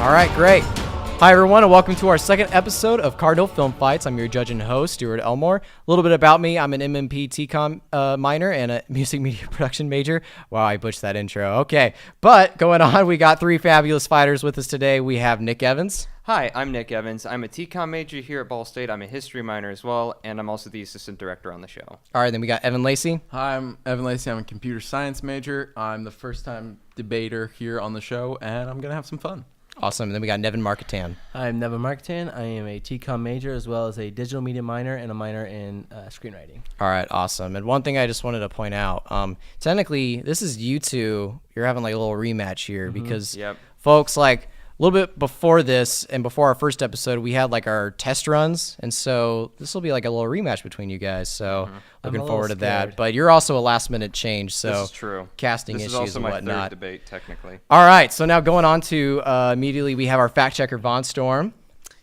All right, great. Hi, everyone, and welcome to our second episode of Cardinal Film Fights. I'm your judge and host, Stuart Elmore. A little bit about me. I'm an MMP TCOM minor and a music media production major. Wow, I butchered that intro. Okay, but going on, we got three fabulous fighters with us today. We have Nick Evans. Hi, I'm Nick Evans. I'm a TCOM major here at Ball State. I'm a history minor as well, and I'm also the assistant director on the show. All right, then we got Evan Lacey. Hi, I'm Evan Lacey. I'm a computer science major. I'm the first-time debater here on the show, and I'm going to have some fun. Awesome. And then we got Nevin Marketan. I'm Nevin Marketan. I am a TCOM major as well as a digital media minor and a minor in screenwriting. All right, awesome. And one thing I just wanted to point out, technically, this is you two. You're having like a little rematch here because folks, like a little bit before this and before our first episode, we had like our test runs. And so this will be like a little rematch between you guys. So looking forward to that. But you're also a last minute change. So this is true. Casting this issues is also and my whatnot. third debate, technically. All right. So now going on to immediately, we have our fact checker, Vaughn Storm.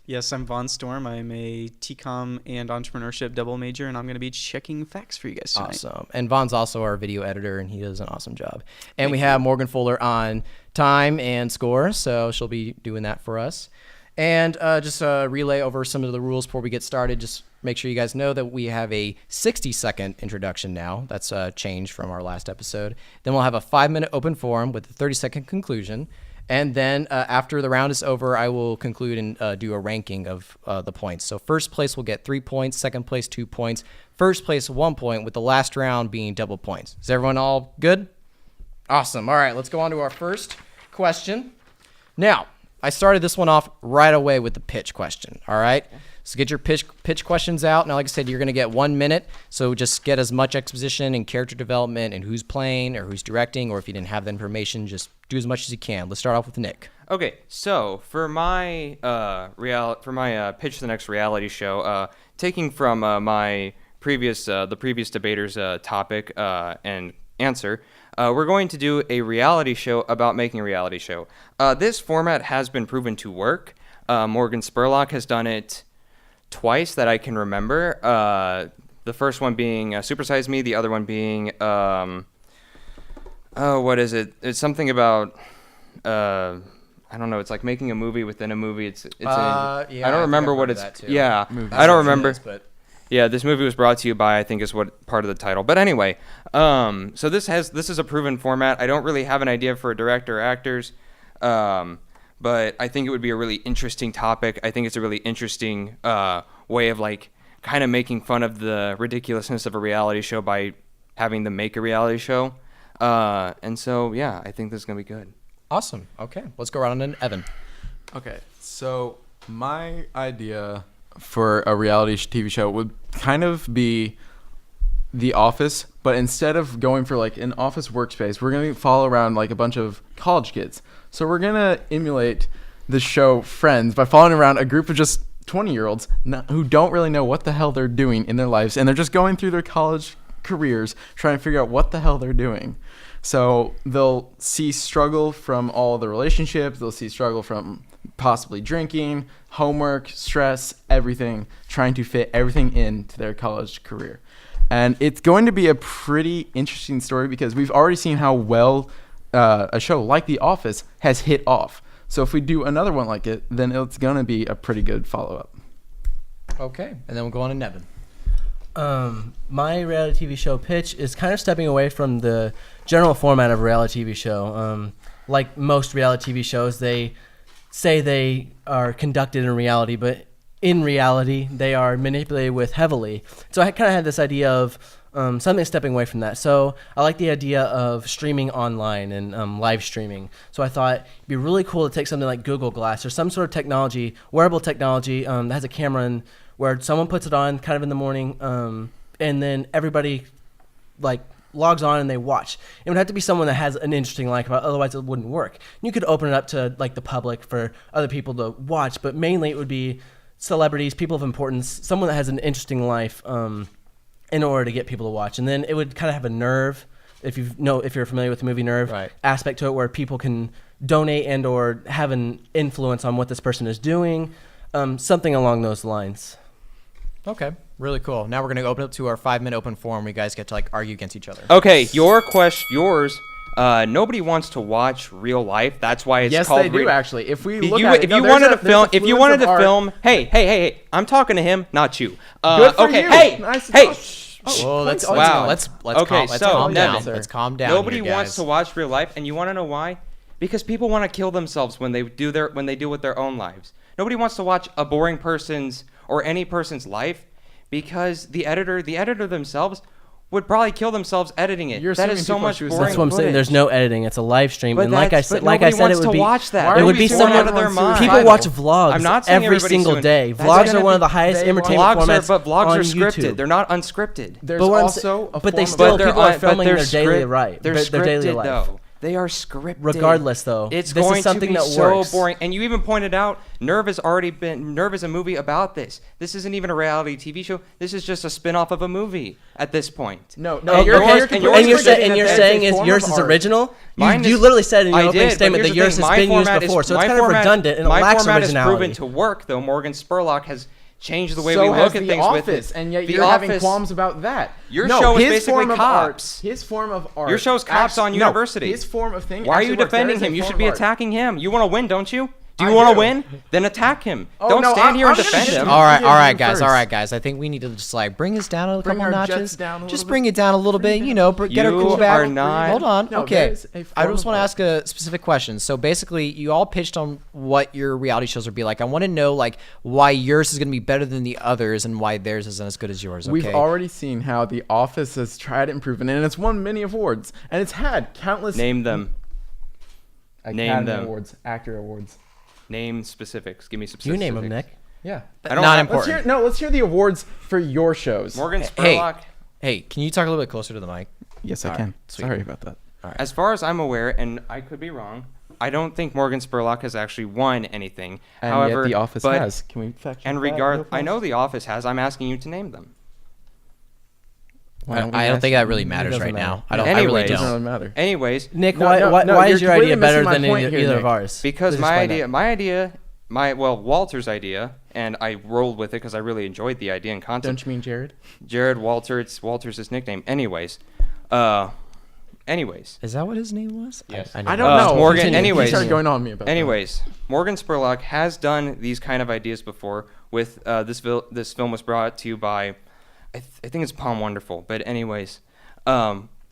Yes, I'm Vaughn Storm. I'm a TCOM and entrepreneurship double major, and I'm going to be checking facts for you guys tonight. Awesome. And Vaughn's also our video editor, and he does an awesome job. And we have Morgan Fuller on time and score, so she'll be doing that for us. And just relay over some of the rules before we get started. Just make sure you guys know that we have a 60-second introduction now. That's a change from our last episode. Then we'll have a 5-minute open forum with a 30-second conclusion. And then after the round is over, I will conclude and do a ranking of the points. So first place will get 3 points, second place 2 points, first place 1 point, with the last round being double points. Is everyone all good? Awesome. All right, let's go on to our first question. Now, I started this one off right away with the pitch question, all right? So get your pitch questions out. Now, like I said, you're going to get 1 minute, so just get as much exposition and character development and who's playing or who's directing, or if you didn't have the information, just do as much as you can. Let's start off with Nick. Okay, so for my pitch to the next reality show, taking from the previous debater's topic and answer, we're going to do a reality show about making a reality show. This format has been proven to work. Morgan Spurlock has done it twice that I can remember. The first one being Super Size Me, the other one being what is it? It's something about I don't know. It's like making a movie within a movie. I don't remember what it's. Yeah, I don't remember. Yeah, this movie was brought to you by, I think, is what part of the title. But anyway, so this is a proven format. I don't really have an idea for a director or actors, but I think it would be a really interesting topic. I think it's a really interesting way of like kind of making fun of the ridiculousness of a reality show by having them make a reality show. And so, yeah, I think this is going to be good. Awesome. Okay, let's go around and Evan. Okay, so my idea for a reality TV show would kind of be The Office, but instead of going for like an office workspace, we're going to follow around like a bunch of college kids. So we're going to emulate the show Friends by following around a group of just 20-year-olds who don't really know what the hell they're doing in their lives, and they're just going through their college careers trying to figure out what the hell they're doing. So they'll see struggle from all the relationships, they'll see struggle from possibly drinking, homework, stress, everything, trying to fit everything into their college career. And it's going to be a pretty interesting story because we've already seen how well a show like The Office has hit off. So if we do another one like it, then it's going to be a pretty good follow-up. Okay, and then we'll go on to Nevin. My reality TV show pitch is kind of stepping away from the general format of a reality TV show. Like most reality TV shows, they say they are conducted in reality, but in reality, they are manipulated with heavily. So I kind of had this idea of something stepping away from that. So I like the idea of streaming online and live streaming. So I thought it'd be really cool to take something like Google Glass or some sort of technology, wearable technology that has a camera in, where someone puts it on kind of in the morning, and then everybody like logs on and they watch. It would have to be someone that has an interesting life, otherwise it wouldn't work. You could open it up to like the public for other people to watch, but mainly it would be celebrities, people of importance, someone that has an interesting life in order to get people to watch. And then it would kind of have a Nerve, if you're familiar with the movie Nerve, right, aspect to it, where people can donate and or have an influence on what this person is doing, something along those lines. Okay, really cool. Now we're going to open up to our 5-minute open forum where you guys get to like argue against each other. Okay, yours Nobody wants to watch real life. That's why it's called. Yes, they do actually. If we look if you wanted to film, hey, I'm talking to him, not you. Good for you. Hey, nice hey. Well, let's Let's calm down. Nevin, Let's calm down. Nobody wants to watch real life, and you want to know why? Because people want to kill themselves when they deal with their own lives. Nobody wants to watch a boring person's or any person's life, because the editor themselves would probably kill themselves editing it. That is so much boring. That's what I'm saying. There's no editing. It's a live stream, but and like I said, it would be. Watch that. It would be so out of their mind. People watch vlogs every single day. Vlogs are one of the highest entertainment formats. But vlogs are scripted. They're not unscripted. There's also a but they form still of people are filming their daily life. They're their daily scripted life. though. They are scripted. Regardless, though, it's this going is something to be that so works. boring. And you even pointed out, Nerve is a movie about this. This isn't even a reality TV show. This is just a spin-off of a movie at this point. No. And you're saying yours is original. You literally said in your opening statement that yours has been used before, so it's kind of redundant and it lacks originality. My format is proven to work, though. Morgan Spurlock has changed the way we look at things with it. And yet you're having qualms about that. Your show is basically cops. His form of art. Your show's cops on university. His form of thing. Why are you defending him? You should be attacking him. You want to win, don't you? Do you want to win? Then attack him. Don't stand here and defend him. All right, guys. I think we need to just bring this down a couple notches. Just bring it down a little bit. Get our cool back. Hold on. Okay. I just want to ask a specific question. So basically, you all pitched on what your reality shows would be like. I want to know why yours is going to be better than the others and why theirs isn't as good as yours. Okay? We've already seen how The Office has tried and proven, and it's won many awards, and it's had countless. Name them. Academy Awards, Actor Awards. Name specifics. Give me specifics. You name them, Nick. Yeah. Not important. Let's hear the awards for your shows. Morgan Spurlock. Hey, can you talk a little bit closer to the mic? Yes, I can. Sorry about that. All right. As far as I'm aware, and I could be wrong, I don't think Morgan Spurlock has actually won anything. And However, yet The Office has. Can we fact check that? I know The Office has. I'm asking you to name them. I don't think that really matters right now. It doesn't really matter. Anyways, Nick, why is your idea better than either of ours? Because Walter's idea, and I rolled with it because I really enjoyed the idea and concept. Don't you mean Jared? Jared Walter. Walter's his nickname. Anyways. Is that what his name was? Yes. I don't know. Morgan. Continue. Anyways. He started going on me about that. Morgan Spurlock has done these kind of ideas before. With this film was brought to you by, I think it's Palm Wonderful. But anyways,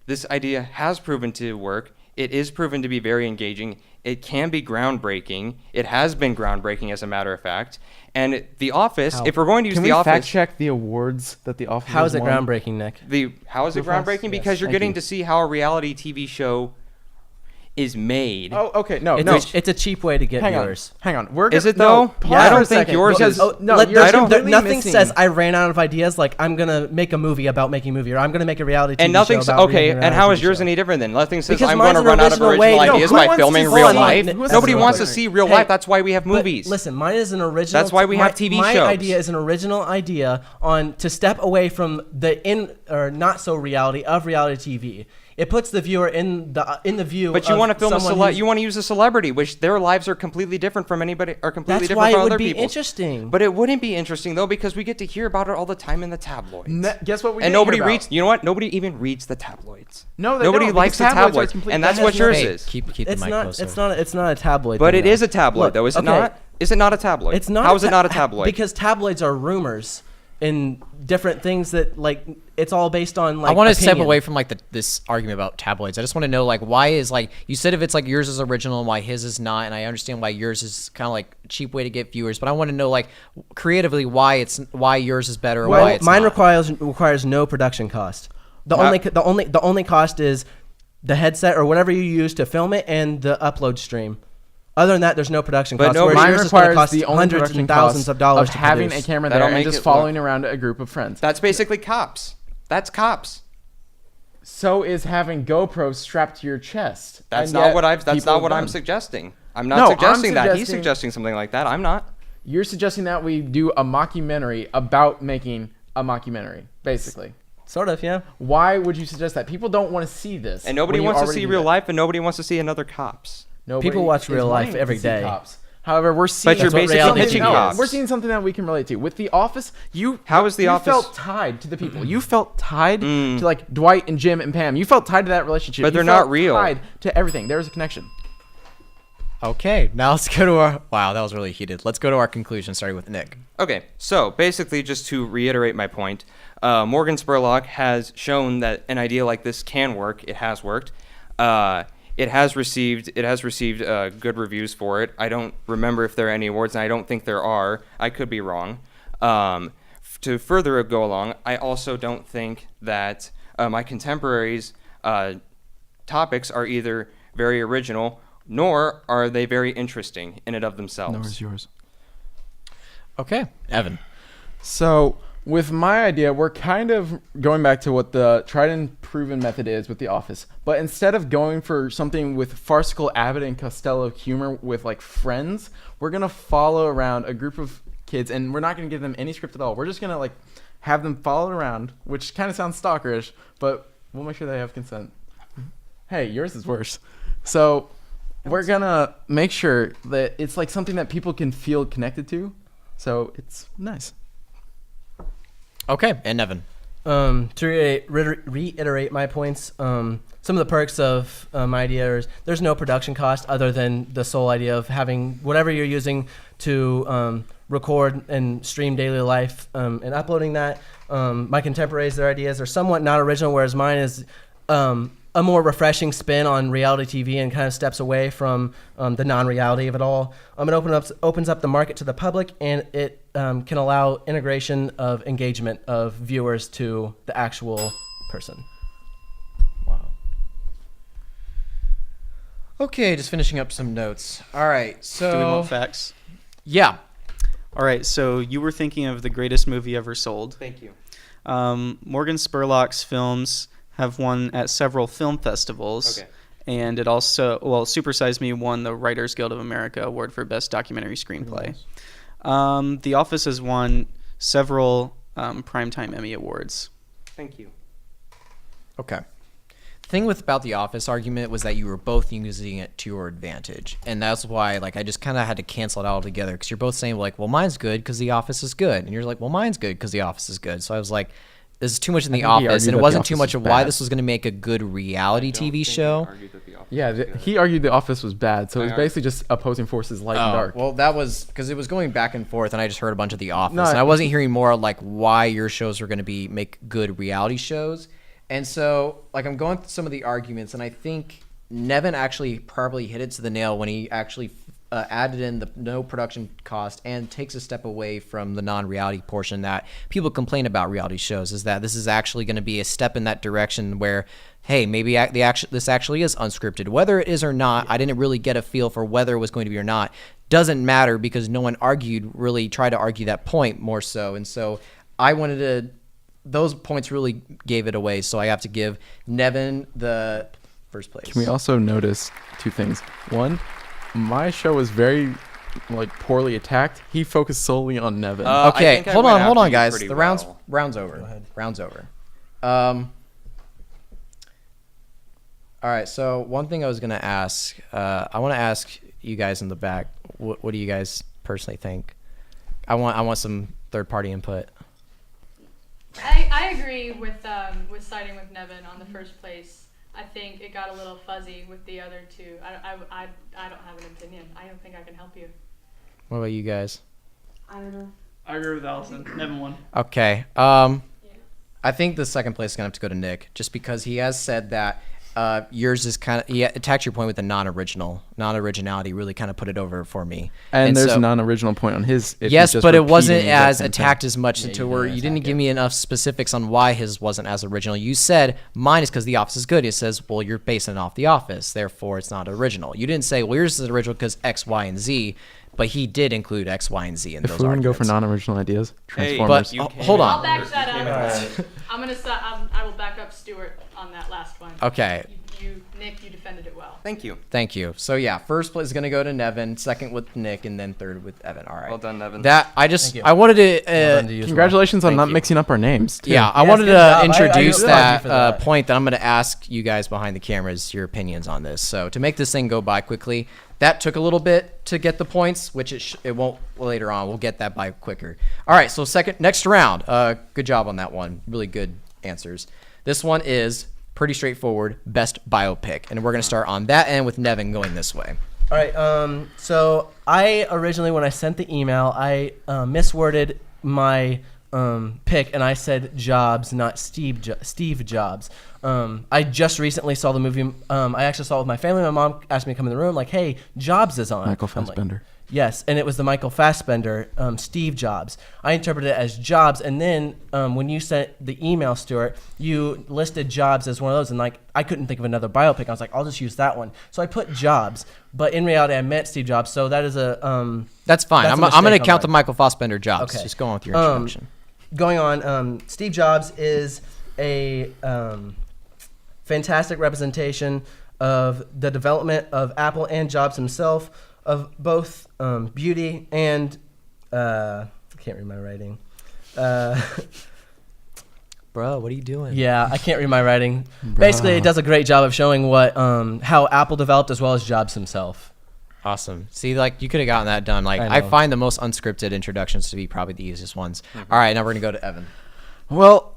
this idea has proven to work. It is proven to be very engaging. It can be groundbreaking. It has been groundbreaking, as a matter of fact. And The Office, if we're going to use The Office... Can we fact check the awards that The Office How is it won? groundbreaking, Nick? How is it groundbreaking? Because you're getting to see how a reality TV show is made. Oh, okay. No, it's a cheap way to get viewers. Hang on. Is it though? I don't think yours is. Nothing says I ran out of ideas. Like I'm gonna make a movie about making a movie, or I'm gonna make a reality TV and nothing's show about okay. And how is yours any different then? Nothing says because I'm gonna run out of original ideas by filming real life. Nobody wants to see real life. That's why we have movies. Listen, mine is an original. That's why we have TV shows. My idea is an original idea to step away from the not so reality of reality TV. It puts the viewer in the view. But you want to film you want to use a celebrity, which their lives are completely different from anybody, or completely That's different why from it would other be people's. interesting. But it wouldn't be interesting though, because we get to hear about it all the time in the tabloids. Guess what we and nobody reads. You know what? Nobody even reads the tabloids. No, nobody likes the tabloids, and that's what yours is. Keep the mic closer. It's not a tabloid. But it is a tabloid, though, is it not? Is it not a tabloid? It's not. How is it not a tabloid? Because tabloids are rumors in different things that it's all based on I want to step away from this argument about tabloids. I just want to know why is you said if it's yours is original and why his is not, and I understand why yours is kind of a cheap way to get viewers, but I want to know creatively why yours is better or why it's mine not. requires no production cost. The only cost is the headset or whatever you use to film it and the upload stream. Other than that, there's no production cost. But mine requires the hundreds and thousands of dollars of having a camera there and just following around a group of friends. That's basically cops. That's cops. So is having GoPros strapped to your chest. That's not what I'm suggesting. I'm not suggesting that. He's suggesting something like that. I'm not. You're suggesting that we do a mockumentary about making a mockumentary, basically. Sort of, yeah. Why would you suggest that? People don't want to see this. And nobody wants to see real life, and nobody wants to see another cops. People watch real life every day. However, we're seeing But you're basically pitching cops. We're seeing something that we can relate to. With The Office, How is The Office? You felt tied to the people. You felt tied to like Dwight and Jim and Pam. You felt tied to that relationship. But they're you felt not real. Tied to everything. There was a connection. Okay, now let's go to our... Wow, that was really heated. Let's go to our conclusion, starting with Nick. Okay, so basically, just to reiterate my point, Morgan Spurlock has shown that an idea like this can work. It has worked. It has received good reviews for it. I don't remember if there are any awards, and I don't think there are. I could be wrong. To further go along, I also don't think that my contemporaries' topics are either very original, nor are they very interesting in and of themselves. Nor is yours. Okay, Evan. So with my idea, we're kind of going back to what the tried and proven method is with The Office. But instead of going for something with farcical Abbott and Costello humor with like friends, we're going to follow around a group of kids, and we're not going to give them any script at all. We're just going to like have them follow around, which kind of sounds stalkerish, but we'll make sure they have consent. Hey, yours is worse. So we're going to make sure that it's like something that people can feel connected to. So it's nice. Okay, and Evan. To reiterate my points, some of the perks of my idea is there's no production cost other than the sole idea of having whatever you're using to record and stream daily life and uploading that. My contemporaries, their ideas are somewhat not original, whereas mine is a more refreshing spin on reality TV and kind of steps away from the non-reality of it all. It opens up the market to the public, and it can allow integration of engagement of viewers to the actual person. Wow. Okay, just finishing up some notes. All right, so... Do we want facts? Yeah. All right, so you were thinking of the greatest movie ever sold. Thank you. Morgan Spurlock's films have won at several film festivals. Okay. And it also, Super Size Me won the Writers Guild of America Award for Best Documentary Screenplay. Nice. The Office has won several Primetime Emmy Awards. Thank you. Okay. The thing about the Office argument was that you were both using it to your advantage. And that's why, like, I just kind of had to cancel it out altogether, because you're both saying, like, well, mine's good because The Office is good. And you're like, well, mine's good because The Office is good. So I was like, this is too much in The Office, and it wasn't too much of why this was going to make a good reality TV show. He argued The Office was bad, so it was basically just opposing forces, light and dark. Well, that was because it was going back and forth, and I just heard a bunch of The Office, and I wasn't hearing more like why your shows were going to make good reality shows. And so, like, I'm going through some of the arguments, and I think Nevin actually probably hit it to the nail when he actually added in the no production cost and takes a step away from the non-reality portion that people complain about reality shows, is that this is actually going to be a step in that direction where, hey, maybe this actually is unscripted. Whether it is or not, I didn't really get a feel for whether it was going to be or not. Doesn't matter, because no one tried to argue that point more so. And so I wanted to, those points really gave it away. So I have to give Nevin the first place. Can we also notice two things? One, my show was very poorly attacked. He focused solely on Nevin. Okay, hold on, guys. The round's over. Go ahead. Round's over. All right. So one thing I was gonna ask, I want to ask you guys in the back. What do you guys personally think? I want some third party input. I agree with siding with Nevin on the first place. I think it got a little fuzzy with the other two. I don't have an opinion. I don't think I can help you. What about you guys? I don't know. I agree with Allison. Nevin won. Okay. I think the second place is gonna have to go to Nick, just because he has said that yours is kind of, he attacked your point with the non-originality, really kind of put it over for me. And there's a non-original point on his. Yes, but it wasn't as attacked as much into where you didn't give me enough specifics on why his wasn't as original. You said mine is because The Office is good. It says, well, you're basing it off The Office, therefore it's not original. You didn't say, well, yours is original because X, Y, and Z. But he did include X, Y, and Z in those arguments. If we want to go for non-original ideas, Transformers. But hold on. I'll back that up. I will back up Stuart on that last one. Okay. Nick, you defended it well. Thank you. Thank you. So yeah, first place is gonna go to Nevin, second with Nick, and then third with Evan. All right. Well done, Nevin. I wanted to. Well done to you as well. Congratulations on not mixing up our names. Too. Yeah, I Yes, wanted good to job. I introduce really like you for that that. point that I'm going to ask you guys behind the cameras your opinions on this. So to make this thing go by quickly, that took a little bit to get the points, which it won't later on. We'll get that by quicker. All right, so next round. Good job on that one. Really good answers. This one is pretty straightforward. Best biopic, and we're going to start on that end with Nevin going this way. All right. So I originally, when I sent the email, I misworded my pick, and I said Jobs, not Steve Jobs. I just recently saw the movie. I actually saw it with my family. My mom asked me to come in the room, like, "Hey, Jobs is on." Michael I'm like, Fassbender. yes, and it was the Michael Fassbender, Steve Jobs. I interpreted it as Jobs, and then when you sent the email, Stuart, you listed Jobs as one of those, and like I couldn't think of another biopic. I was like, I'll just use that one. So I put Jobs, but in reality, I meant Steve Jobs. So that is a That's fine. That's a I'm going to mistake count the on Michael Fassbender Jobs. Okay. Just go on with your introduction. Going on, Steve Jobs is a fantastic representation of the development of Apple and Jobs himself, of both beauty and I can't read my writing. Bro, what are you doing? Yeah, I can't read my writing. Basically, it does a great job of showing what how Apple developed as well as Jobs himself. Awesome. See, like, you could have gotten that done. Like, I I know. find the most unscripted introductions to be probably the easiest ones. All right, now we're going to go to Evan. Well,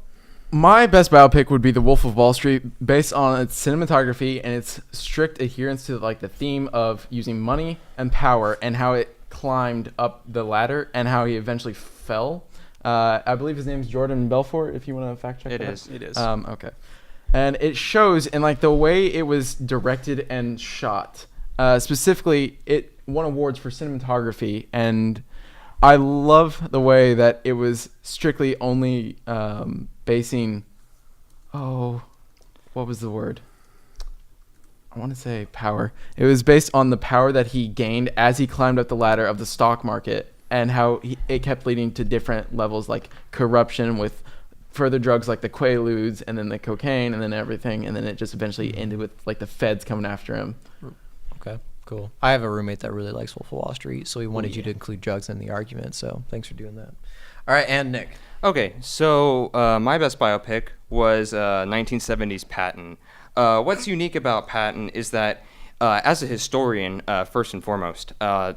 my best biopic would be The Wolf of Wall Street, based on its cinematography and its strict adherence to like the theme of using money and power, and how it climbed up the ladder and how he eventually fell. I believe his name's Jordan Belfort, if you want to fact check It that. is. It is. Okay. And it shows in like the way it was directed and shot. Specifically, it won awards for cinematography, and I love the way that it was strictly only basing. Oh, what was the word? I want to say power. It was based on the power that he gained as he climbed up the ladder of the stock market, and how it kept leading to different levels, like corruption with further drugs like the Quaaludes, and then the cocaine, and then everything, and then it just eventually ended with like the feds coming after him. Okay, cool. I have a roommate that really likes Wolf of Wall Street, so he wanted you to include drugs in the argument, so thanks for doing that. All right, and Nick. Okay, so my best biopic was 1970s Patton. What's unique about Patton is that, as a historian, first and foremost,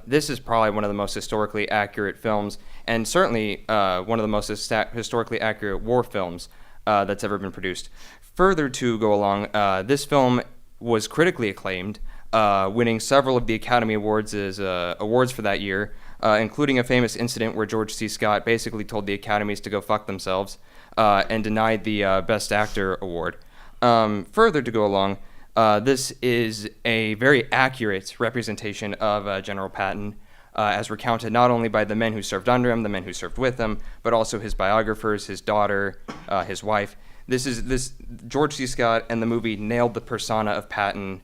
this is probably one of the most historically accurate films, and certainly one of the most historically accurate war films that's ever been produced. Further to go along, this film was critically acclaimed, winning several of the Academy Awards as awards for that year, including a famous incident where George C. Scott basically told the Academies to go fuck themselves and denied the Best Actor award. Further to go along, this is a very accurate representation of General Patton, as recounted not only by the men who served under him, the men who served with him, but also his biographers, his daughter, his wife. This George C. Scott and the movie nailed the persona of Patton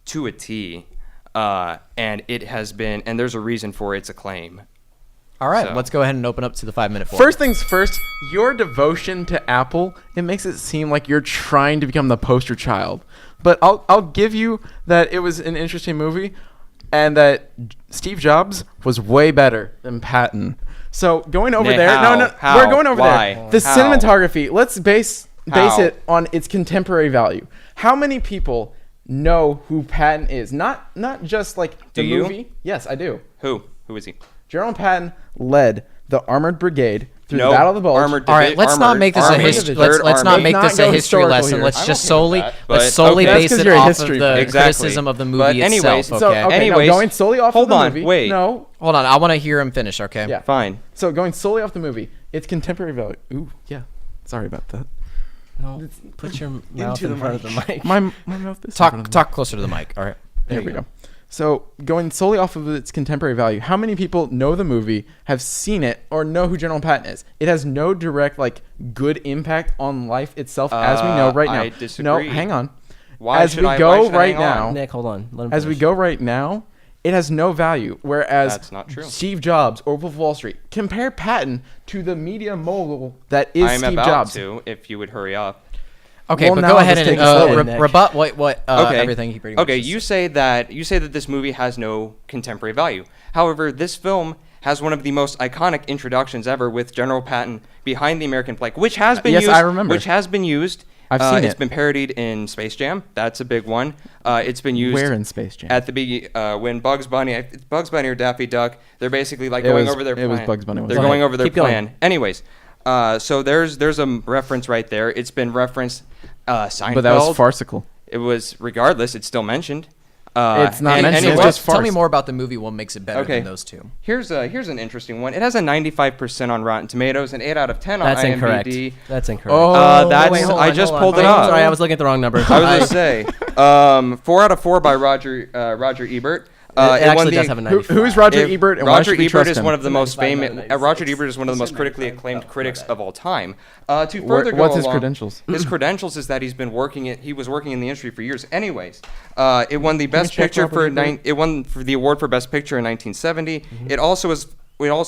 to a T, and it has been, and there's a reason for its acclaim. All right, So- let's go ahead and open up to the 5-minute form. First things first, your devotion to Apple, it makes it seem like you're trying to become the poster child. But I'll give you that it was an interesting movie, and that Steve Jobs was way better than Patton. So going over Nay, there, how? we're going over Why? there. The How? cinematography, let's base How? it on its contemporary value. How many people know who Patton is? Not just like the Do you? movie. Yes, I do. Who is he? General Patton led the Armored Brigade through No, the Battle of the Bulge. Armored All right, let's not make this a Army, history. Third Let's not Army. make Let's this not a go history historical lesson. here. Let's I'm just okay with solely that, let's but- solely okay. That's base 'cause it you're a off history of the buff. Exactly. criticism of the movie But anyways, itself. So, Okay. okay, Anyways, no, going solely off hold of the on, movie. wait. No. Hold on, I want to hear him finish. Okay. Yeah. Fine. So going solely off the movie, its contemporary value. Ooh, yeah. Sorry about that. No, put your mouth the in front of the mic. My mouth is in front of the Talk closer to the mic. All right. There we go. So going solely off of its contemporary value, how many people know the movie, have seen it, or know who General Patton is? It has no direct good impact on life itself, as we know right now. I disagree. No, hang on. Why As should we I- go why should I right hang on? now, Nick, hold on. Let him as we finish. go right now, it has no value. Whereas That's not true. Steve Jobs or Wolf of Wall Street, compare Patton to the media mogul that is I'm Steve about Jobs. to, if you would hurry up. Okay, Well, but now go I'll ahead just and take a swing, Nick. rebut what Okay. everything he pretty much Okay, just you said. say that this movie has no contemporary value. However, this film has one of the most iconic introductions ever with General Patton behind the American flag, which has been used. I remember. Which has been used. I've seen It's it. been parodied in Space Jam. That's a big one. It's been used. Where in Space Jam? At the when Bugs Bunny or Daffy Duck, they're basically like It going was- over their it plan. was Bugs Bunny, They're wasn't going it? over their Keep going. plan. Anyways, so there's a reference right there. It's been referenced. Seinfeld. But that was farcical. It was, regardless, it's still mentioned. It's not and- mentioned, and it's what- just Tell me farce. more about the movie. What makes it better Okay. than those two? Here's an interesting one. It has a 95% on Rotten Tomatoes, an 8 out of 10 on That's IMDb. incorrect. That's incorrect. Oh, That's Wait, hold I on, just hold on. pulled it Oh, up. Sorry, I was looking at the wrong number. I was gonna say 4 out of 4 by Roger Ebert. It actually does have a 95. Who's Roger Ebert, and why Roger should we Ebert trust is him? one of the most 95, famous. 96. Roger Ebert is one of the most critically acclaimed critics of all time. To further go What's his along, credentials? His credentials is that he was working in the industry for years. Anyways, it won the best check picture Robert Ebert? It won for the award for best picture in 1970. It also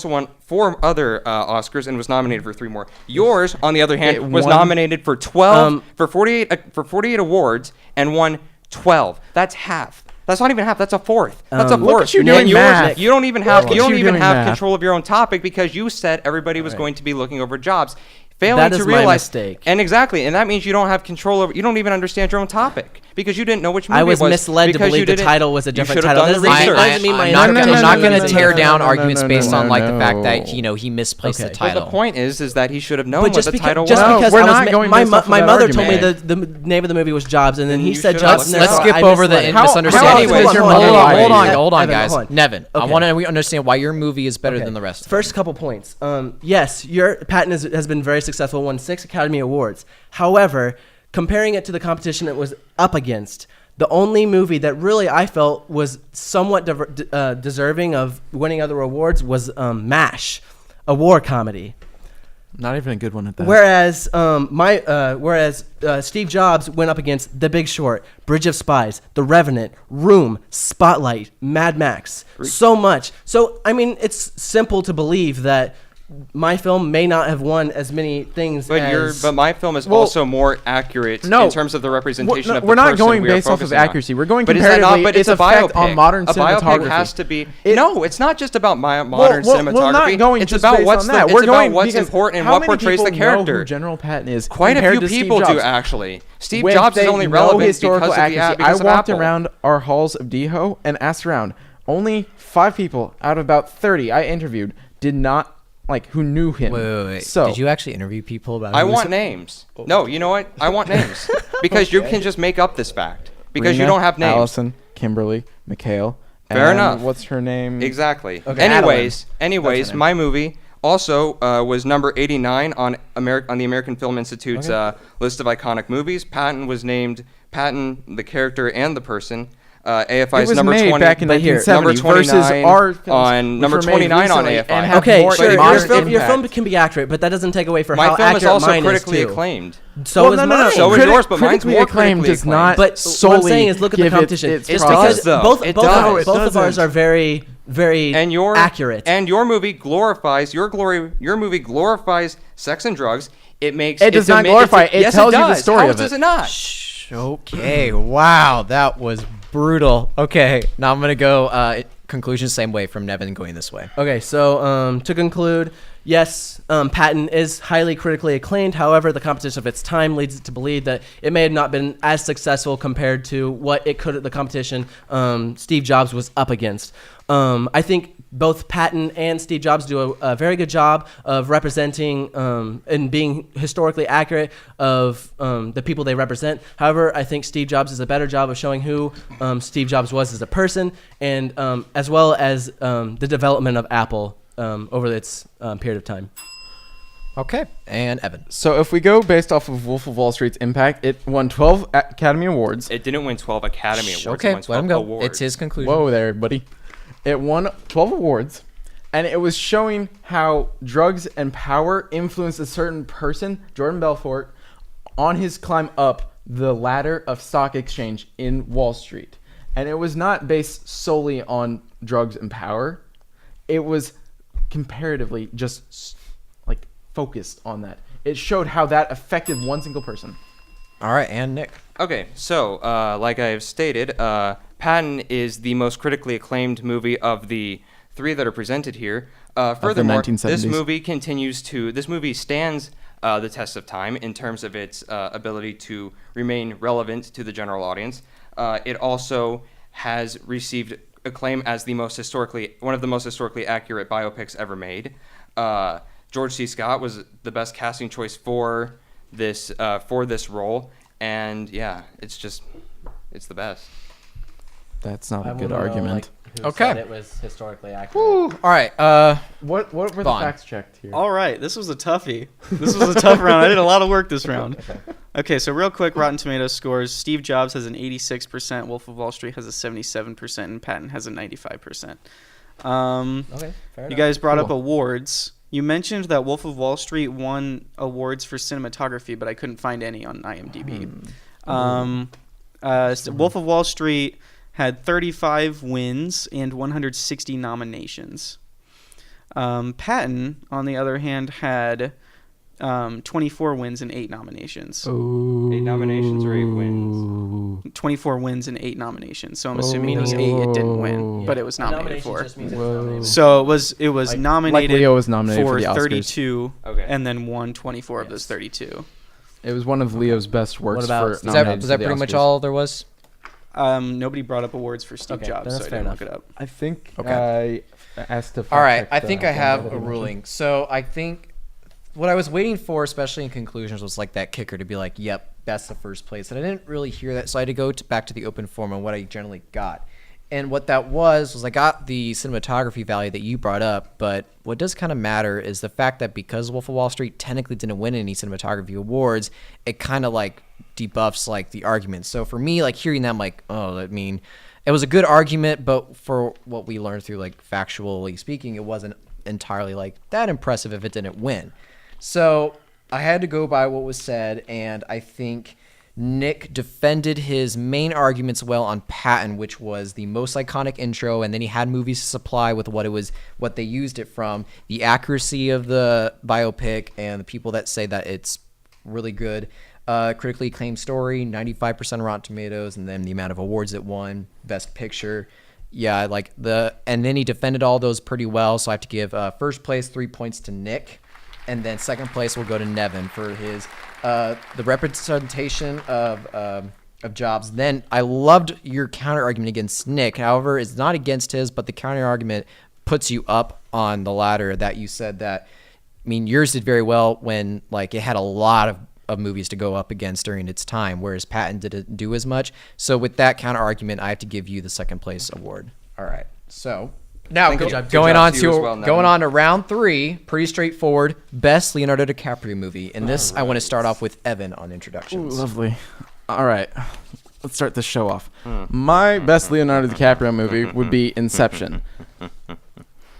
won 4 other Oscars and was nominated for 3 more. Yours, on the other hand, It was won- nominated for 12 for 48 awards and won 12. That's half. That's not even half. That's a fourth. That's a fourth. Look at you And doing yours- math. You don't even have Look at you don't you even doing have math. control of your own topic because you said everybody was going to be looking over jobs. Failing That to is my realize mistake. and exactly, and that means you don't have control over. You don't even understand your own topic because you didn't know which movie I was it was. misled to because believe you the didn't- title was a you different should have title. done the Doesn't mean- research. doesn't mean my I'm not interpretation going to is tear incorrect. down no, arguments no, based no, on like the no. fact that he misplaced Okay. the But But title. the point is that he should have known But what just the because, title just was. No, because we're I was not going my, based off of my that mother told me argument. the name of the movie was Jobs, and then he You said should've Jobs. let and us that's Let's why skip I over the misled. Anyways, misunderstanding. your Hold on, Evan, guys. hold on. Nevin, I Okay. want to understand why your movie is better Okay. than the rest. First couple points. Yes, your Patton has been very successful, won 6 Academy Awards. However, comparing it to the competition it was up against, the only movie that really I felt was somewhat deserving of winning other awards was MASH, a war comedy. Not even a good one at that. Whereas Steve Jobs went up against The Big Short, Bridge of Spies, The Revenant, Room, Spotlight, Mad Max, so much. So I mean, it's simple to believe that my film may not have won as many things But my film is also more accurate in terms of the representation of the we're not person going we are based off of focusing on. accuracy. We're going But is that comparatively. not? But it's a effect biopic. on modern a biopic cinematography. has to be. No, it's not just about modern cinematography. We're not going it's just about based what's on that. it's We're about going what's because important and how what many portrays the people know character. who General Patton is. Quite a compared few to Steve people Jobs? do actually. Steve With Jobs is they only know relevant historical because of accuracy. because I of walked Apple. around our halls of DeHo and asked around. Only 5 people out of about 30 I interviewed did not who knew him. Wait. So Did you actually interview people about? I want names. No, you know what? I want names because you can just make up this fact because you Rena, don't have names. Allison, Kimberly, Mikhail. Fair and enough. What's her name? Exactly. Okay, Anyways, That's her name. my movie also was number 89 on the American Film Institute's list of iconic movies. Patton was named Patton, the character and the person. AFI's was number made 20 back in 1970 number 29 versus our films, on which number were made 29 on recently AFI. and have Okay, more sure. modern Your film impact. can be accurate, but that doesn't take away from My how film is accurate also mine critically is too. acclaimed. So is mine. So is yours, but mine's critically more acclaimed critically does not. acclaimed. But solely what I'm saying is, look at the give competition. its Just process. because though. both It both does. both of ours are very accurate. And your movie glorifies your movie glorifies sex and drugs. It makes It does not glorify it. It yes, tells it you the does. story How of does it. it not? Okay. Wow, that was brutal. Okay, now I'm gonna go conclusion same way from Nevin going this way. Okay, so to conclude, yes, Patton is highly critically acclaimed. However, the competition of its time leads it to believe that it may have not been as successful compared to what it could. The competition Steve Jobs was up against. I think both Patton and Steve Jobs do a very good job of representing and being historically accurate of the people they represent. However, I think Steve Jobs does a better job of showing who Steve Jobs was as a person, and as well as the development of Apple over its period of time. Okay, and Evan. So if we go based off of Wolf of Wall Street's impact, it won 12 Academy Awards. It didn't win 12 Academy Awards. Okay, it won 12 let him go. awards. It's his conclusion. Whoa there, buddy. It won 12 awards, and it was showing how drugs and power influenced a certain person, Jordan Belfort, on his climb up the ladder of stock exchange in Wall Street. And it was not based solely on drugs and power. It was comparatively just focused on that. It showed how that affected one single person. All right, and Nick. Okay, so like I've stated, Patton is the most critically acclaimed movie of the 3 that are presented here. Furthermore, this movie stands the test of time in terms of its ability to remain relevant to the general audience. It also has received acclaim as one of the most historically accurate biopics ever made. George C. Scott was the best casting choice for this role, and yeah, it's the best. That's not a good argument. Okay. Said it was historically accurate. Woo. All right. What were the facts checked here? All right. This was a toughie. This was a tough round. I did a lot of work this round. Okay, so real quick, Rotten Tomatoes scores. Steve Jobs has an 86%, Wolf of Wall Street has a 77%, and Patton has a 95%. Okay, fair enough. You guys brought up awards. You mentioned that Wolf of Wall Street won awards for cinematography, but I couldn't find any on IMDb. Wolf of Wall Street had 35 wins and 160 nominations. Patton, on the other hand, had 24 wins and 8 nominations. Ooh. 8 nominations or 8 wins? 24 wins and 8 nominations. So I'm assuming those 8 it didn't win, but it was nominated for. Just means it was nominated. So it was like nominated, Leo was nominated for the Oscars. 32, and then won 24 of those 32. It was one of Leo's best works. Was that pretty much all there was? Nobody brought up awards for Steve Jobs, so I didn't look it up. I think I asked to. All right, I think I have a ruling. So I think what I was waiting for, especially in conclusions, was like that kicker to be like, "Yep, that's the first place," and I didn't really hear that, so I had to go back to the open forum and what I generally got. And what that was I got the cinematography value that you brought up, but what does kind of matter is the fact that because Wolf of Wall Street technically didn't win any cinematography awards, it kind of like debuffs like the argument. So for me, like hearing that, I'm like, oh, I mean, it was a good argument, but for what we learned through like factually speaking, it wasn't entirely like that impressive if it didn't win. So I had to go by what was said, and I think Nick defended his main arguments well on Patton, which was the most iconic intro, and then he had movies to supply with what they used it from, the accuracy of the biopic, and the people that say that it's really good. Critically acclaimed story, 95% Rotten Tomatoes, and then the amount of awards it won, Best Picture. Yeah, and then he defended all those pretty well, so I have to give first place 3 points to Nick, and then second place will go to Nevin for his the representation of Jobs. Then I loved your counter argument against Nick. However, it's not against his, but the counter argument puts you up on the ladder that you said that. I mean, yours did very well when like it had a lot of movies to go up against during its time, whereas Patton didn't do as much. So with that counter argument, I have to give you the second place award. All right. So now going on to round 3, pretty straightforward. Best Leonardo DiCaprio movie. In this, I want to start off with Evan on introductions. Ooh, lovely. All right. Let's start this show off. My best Leonardo DiCaprio movie would be Inception.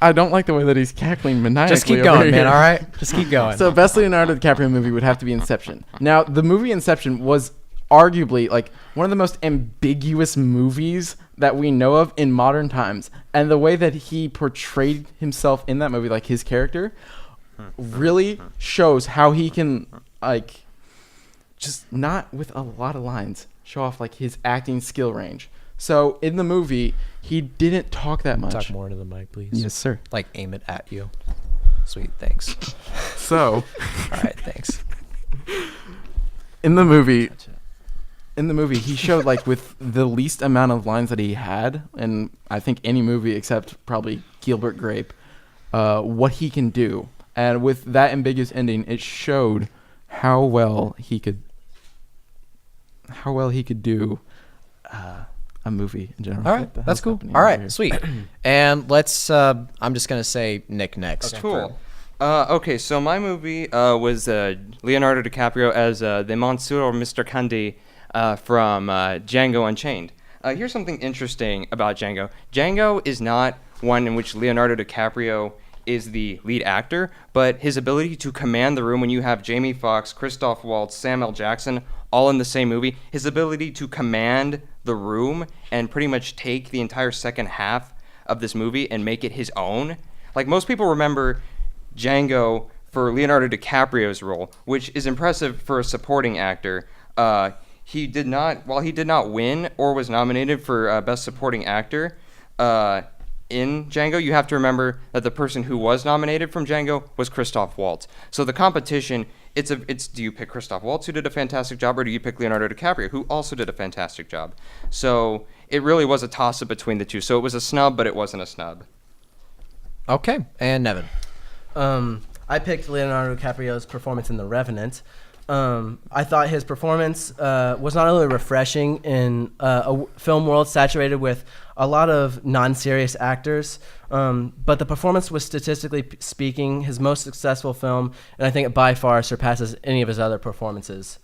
I don't like the way that he's cackling maniacally. Just keep going, man, all right? Just keep going. So best Leonardo DiCaprio movie would have to be Inception. Now, the movie Inception was arguably like one of the most ambiguous movies that we know of in modern times. And the way that he portrayed himself in that movie, like his character, really shows how he can, like, just not with a lot of lines, show off like his acting skill range. So in the movie, he didn't talk that much. Talk more into the mic, please. Yes, sir. Like aim it at you. Sweet, thanks. So, all right, thanks. In the movie, he showed like with the least amount of lines that he had, and I think any movie except probably Gilbert Grape, what he can do. And with that ambiguous ending, it showed how well he could do a movie in general. All right, that's cool. All right, sweet. And let's, I'm just going to say Nick next. Okay, cool. Okay, so my movie was Leonardo DiCaprio as the Monsieur or Mr. Candy from Django Unchained. Here's something interesting about Django. Django is not one in which Leonardo DiCaprio is the lead actor, but his ability to command the room when you have Jamie Foxx, Christoph Waltz, Samuel Jackson all in the same movie, his ability to command the room and pretty much take the entire second half of this movie and make it his own. Like, most people remember Django for Leonardo DiCaprio's role, which is impressive for a supporting actor. he did not win or was nominated for Best Supporting Actor in Django, you have to remember that the person who was nominated from Django was Christoph Waltz. So the competition, it's do you pick Christoph Waltz, who did a fantastic job, or do you pick Leonardo DiCaprio, who also did a fantastic job? So it really was a toss-up between the two. So it was a snub, but it wasn't a snub. Okay, and Nevin. I picked Leonardo DiCaprio's performance in The Revenant. I thought his performance was not only refreshing in a film world saturated with a lot of non-serious actors, but the performance was, statistically speaking, his most successful film, and I think it by far surpasses any of his other performances.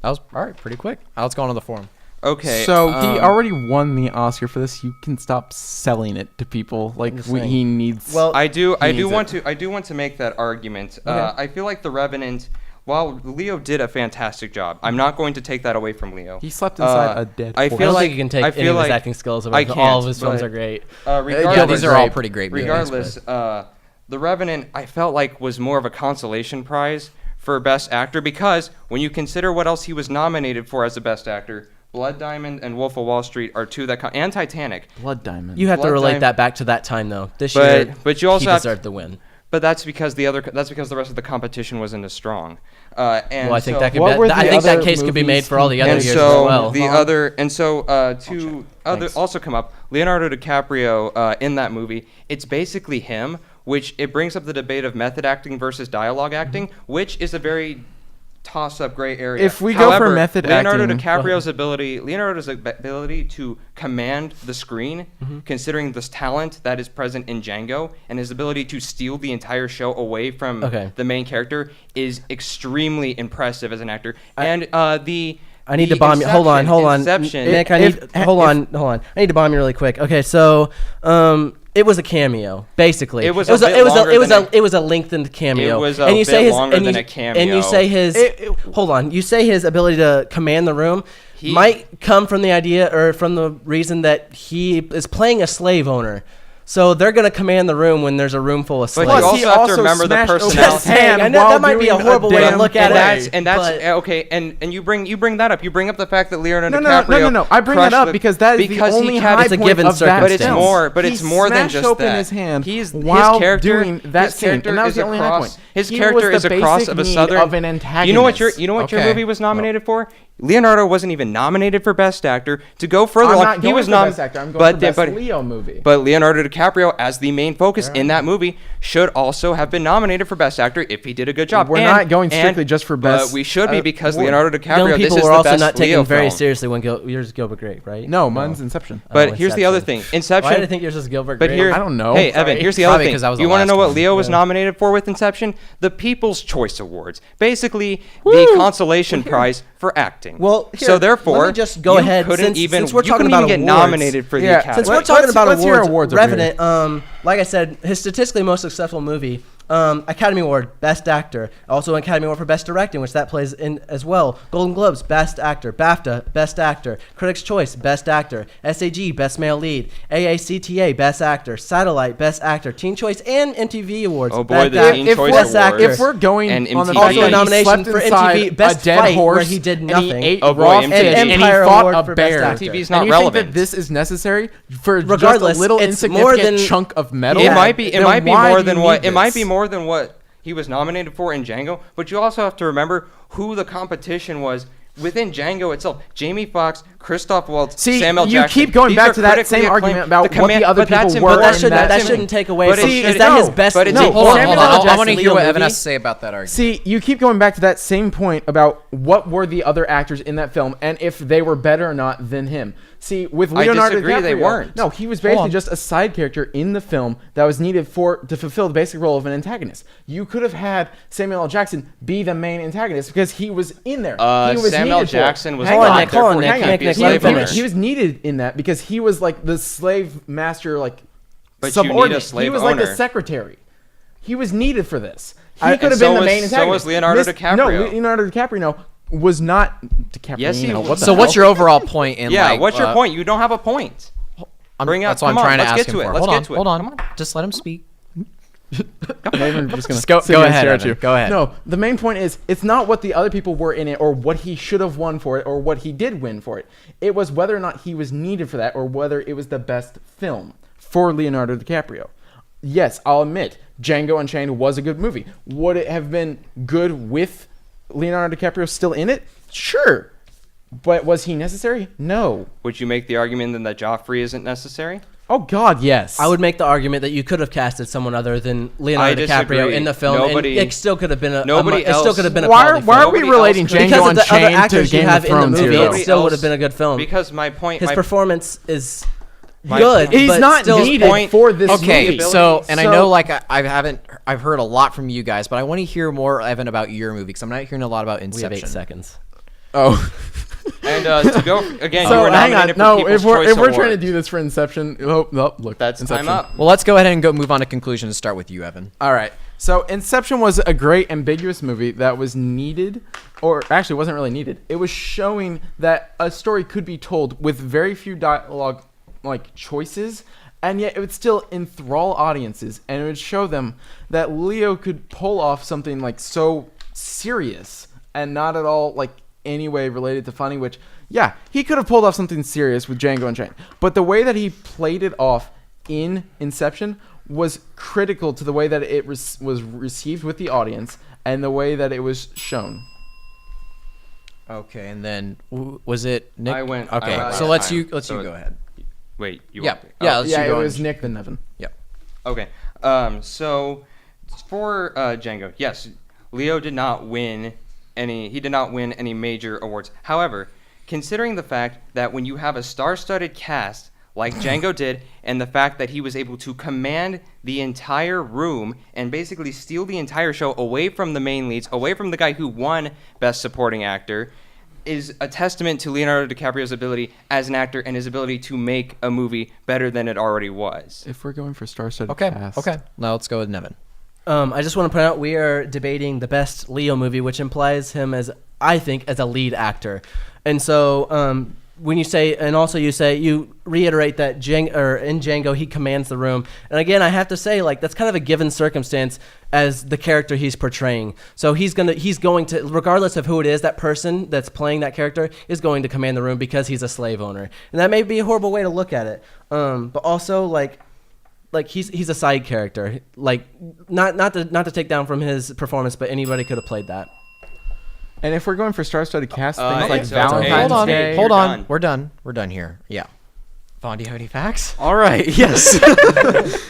That was all right, pretty quick. Let's go on to the forum. Okay. So he already won the Oscar for this. You can stop selling it to people. Like he needs. Well, I do want to make that argument. Okay. I feel like The Revenant, while Leo did a fantastic job, I'm not going to take that away from Leo. He slept inside a dead horse. I don't think you can take any of his acting skills away. All of his films are great. Yeah, these are all pretty great. Regardless, The Revenant, I felt like was more of a consolation prize for Best Actor, because when you consider what else he was nominated for as a Best Actor, Blood Diamond and Wolf of Wall Street are two that and Titanic. Blood Diamond. You have to relate that back to that time, though. This year, but you also he deserved the win. But that's because the rest of the competition wasn't as strong. And I think that case could be made for all the other years as well. Also come up, Leonardo DiCaprio in that movie. It's basically him, which it brings up the debate of method acting versus dialogue acting, which is a very toss-up gray area. If we go for method Leonardo acting, DiCaprio's ability to command the screen, considering this talent that is present in Django, and his ability to steal the entire show away from the main character, is extremely impressive as an actor. I need to bomb you. Hold on. Nick, hold on. I need to bomb you really quick. Okay, so it was a cameo, basically. It was a lengthened cameo. It was a bit longer than a cameo. And you say hold on. You say his ability to command the room might come from the idea or from the reason that he is playing a slave owner. So they're going to command the room when there's a room full of slaves. But you also have to remember the personality. I know that might be a horrible way to look at it. And that's okay. And you bring that up. You bring up the fact that Leonardo DiCaprio. No. I bring that up because that is the only high point of that film. But it's more than just that. He smashed open his hand while doing that scene, and that was the only high point. His character is a cross of a southern. Of an antagonist. You know what your movie was nominated for? Leonardo wasn't even nominated for Best Actor. To go further, he was not Best Actor. I'm going for Best Leo movie. But Leonardo DiCaprio, as the main focus in that movie, should also have been nominated for Best Actor if he did a good job. We're not going strictly just for Best. But we should be, because Leonardo DiCaprio. Young people were also not taken very seriously when yours is Gilbert Grape, right? No, mine's Inception. But here's the other thing, Inception. Why did I think yours is Gilbert Grape? I don't know. Hey, Evan, here's the other thing. You want to know what Leo was nominated for with Inception? The People's Choice Awards. Basically, the consolation prize for acting. Well, so therefore, let me just go ahead. Since we're talking about get nominated for the Academy. Since we're talking about awards, Revenant, like I said, his statistically most successful movie, Academy Award, Best Actor. Also Academy Award for Best Directing, which that plays in as well. Golden Globes, Best Actor. BAFTA, Best Actor. Critics' Choice, Best Actor. SAG, Best Male Lead. AACTA, Best Actor. Satellite, Best Actor. Teen Choice and MTV Awards. Oh boy, the Teen Choice Awards. If we're going and on the MTV. Also a nomination for MTV Best Fight, where he did nothing. And he ate raw fish, and he fought a bear. MTV's not relevant. relevant. Think that this is necessary for Regardless, just a little insignificant chunk of metal? It might be more than what he was nominated for in Django, but you also have to remember who the competition was within Django itself. Jamie Foxx, Christoph Waltz, Samuel Jackson. You keep going back to that same argument about what the other people were. But that shouldn't take away from is that his best? Hold on. I want to hear what Evan has to say about that argument. See, you keep going back to that same point about what were the other actors in that film and if they were better or not than him. See, with Leonardo DiCaprio, they weren't. No, he was basically just a side character in the film that was needed to fulfill the basic role of an antagonist. You could have had Samuel L. Jackson be the main antagonist because he was in there. Samuel L. Jackson was Nick. He was needed in that because he was like the slave master, like but subordinate. You need a slave he was owner. Like the secretary. He was needed for this. He could have been the main antagonist. So was Leonardo DiCaprio. No, Leonardo DiCaprio was not DiCaprio. Yes, he was. So what's your overall point? What's your point? You don't have a point. That's what I'm trying to ask him for. Hold on. Just let him speak. I'm not even just gonna go ahead, Evan. Go ahead. No, the main point is it's not what the other people were in it or what he should have won for it or what he did win for it. It was whether or not he was needed for that or whether it was the best film for Leonardo DiCaprio. Yes, I'll admit, Django Unchained was a good movie. Would it have been good with Leonardo DiCaprio still in it? Sure. But was he necessary? No. Would you make the argument then that Joffrey isn't necessary? Oh, God, yes. I would make the argument that you could have casted someone other than Leonardo DiCaprio in the film, and it still could have been a Why are we relating Django Unchained to Game of Thrones here? It still would have been a good film. Because my point... His performance is good. He's not needed for this movie. Okay, so I know I've heard a lot from you guys, but I want to hear more, Evan, about your movie because I'm not hearing a lot about Inception. We have 8 seconds. Oh. And to go again, so you were nominated for People's Choice if we're Award. trying to do this for Inception, look, that's Inception. time up. Well, let's go ahead and move on to conclusion and start with you, Evan. All right. So Inception was a great ambiguous movie that was needed, or actually wasn't really needed. It was showing that a story could be told with very few dialogue choices, and yet it would still enthrall audiences, and it would show them that Leo could pull off something so serious and not at all any way related to funny, which, yeah, he could have pulled off something serious with Django Unchained. But the way that he played it off in Inception was critical to the way that it was received with the audience and the way that it was shown. Okay, and then was it Nick? I went. Okay, so let's you go ahead. Wait, you yeah, want me? yeah, let's yeah, you go it was Nick then Nevin. Yep. Okay. So for Django, yes, Leo did not win any major awards. However, considering the fact that when you have a star-studded cast like Django did, and the fact that he was able to command the entire room and basically steal the entire show away from the main leads, away from the guy who won Best Supporting Actor, is a testament to Leonardo DiCaprio's ability as an actor and his ability to make a movie better than it already was. If we're going for star-studded cast. Okay. Now let's go with Nevin. I just want to point out we are debating the best Leo movie, which implies him as a lead actor. And so when you say, and also you reiterate that in Django he commands the room. And again, I have to say that's kind of a given circumstance as the character he's portraying. So he's going to, regardless of who it is, that person that's playing that character is going to command the room because he's a slave owner. And that may be a horrible way to look at it. But also he's a side character. Not to take down from his performance, but anybody could have played that. And if we're going for star-studded cast, things like so Valentine's Day. Hold on. We're done here. Yeah. Vaughn, do you have any facts? All right. Yes.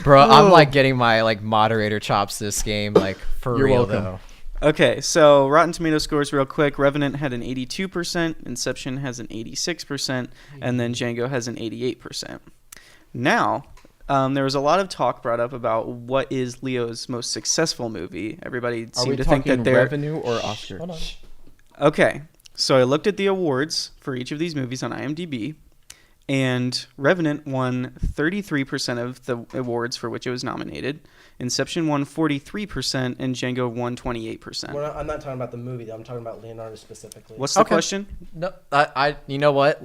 Bro, I'm getting my moderator chops this game for You're real welcome. though. Okay, so Rotten Tomatoes scores real quick. Revenant had an 82%, Inception has an 86%, and then Django has an 88%. Now, there was a lot of talk brought up about what is Leo's most successful movie. Everybody seemed to think that they're revenue or Oscar? Hold on. Okay, so I looked at the awards for each of these movies on IMDb, and Revenant won 33% of the awards for which it was nominated. Inception won 43%, and Django won 28%. I'm not talking about the movie. I'm talking about Leonardo specifically. What's the question? No, I you know what?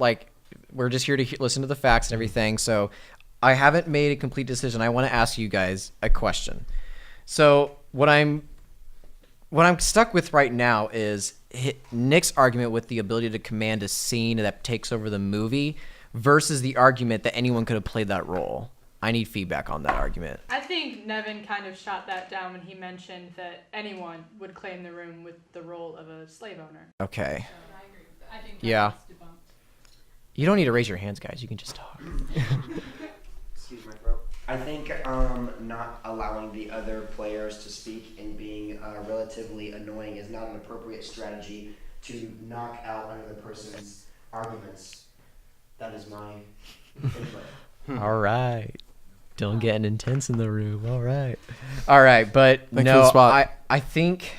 We're just here to listen to the facts and everything. So I haven't made a complete decision. I want to ask you guys a question. So what I'm stuck with right now is Nick's argument with the ability to command a scene that takes over the movie versus the argument that anyone could have played that role. I need feedback on that argument. I think Nevin kind of shot that down when he mentioned that anyone would claim the room with the role of a slave owner. Okay. So I agree with that. I think Yeah. that's debunked. You don't need to raise your hands, guys. You can just talk. Excuse my throat. I think not allowing the other players to speak and being relatively annoying is not an appropriate strategy to knock out another person's arguments. That is my input. All right. Don't get intense in the room. All right. But Thanks for no, the spot. I think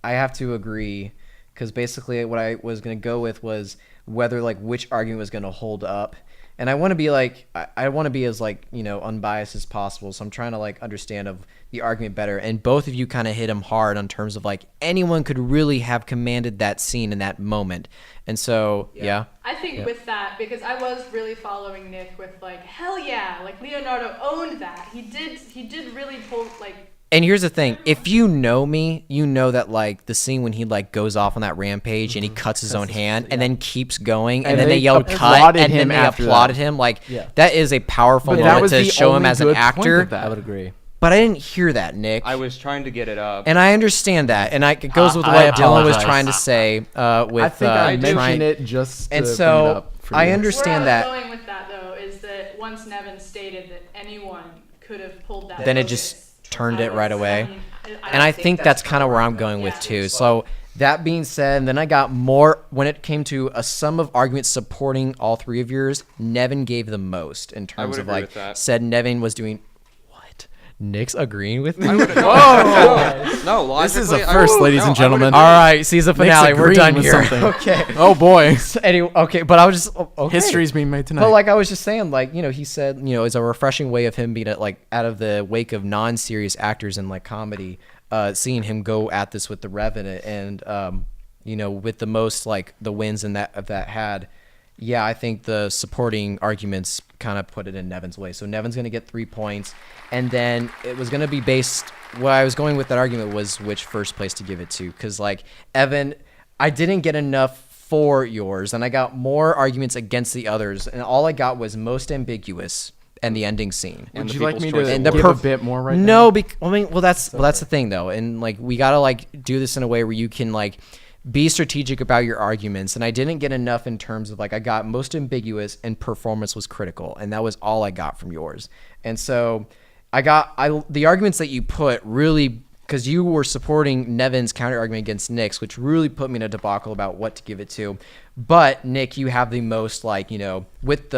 I have to agree because basically what I was going to go with was whether like which argument was going to hold up. And I want to be like, I want to be as like, unbiased as possible. So I'm trying to like understand of the argument better. And both of you kind of hit him hard on terms of like anyone could really have commanded that scene in that moment. And so, yeah. I think with that, because I was really following Nick with like, hell yeah, like Leonardo owned that. He did really pull like. And here's the thing: if you know me, you know that like the scene when he like goes off on that rampage and he cuts his own hand and then keeps going, and then they yell cut, and then they applauded him. Like that is a powerful moment to show him as an actor. I would agree. But I didn't hear that, Nick. I was trying to get it up, and I understand that, and it goes with what Dylan was trying to say. I think I mentioned it just to and so bring it up for you. I understand that. Where I was going with that though is that once Nevin stated that anyone could have pulled that, then it just turned it right away. And I think that's kind of where I'm going with too. So that being said, then I got more when it came to a sum of arguments supporting all three of yours. Nevin gave the most in terms of like said Nevin was doing what? Nick's agreeing with me. No, logically, this is a first, ladies and gentlemen. All right, season finale. We're done here. Okay. Oh boy. So anyway, okay, but I was just history's being made tonight. But like I was just saying, like he said, it's a refreshing way of him being like out of the wake of non-serious actors in like comedy, seeing him go at this with the Revenant and with the most like the wins in that had. Yeah, I think the supporting arguments kind of put it in Nevin's way. So Nevin's going to get 3 points. And then it was going to be based, what I was going with that argument was which first place to give it to. Because, like, Evan, I didn't get enough for yours. And I got more arguments against the others. And all I got was most ambiguous and the ending scene. Would you like me to give a bit more right now? No, that's the thing, though. And, like, we got to, like, do this in a way where you can, like, be strategic about your arguments. And I didn't get enough in terms of like I got most ambiguous and performance was critical, and that was all I got from yours. And so the arguments that you put really, because you were supporting Nevin's counter argument against Nick's, which really put me in a debacle about what to give it to. But Nick, you have the most like with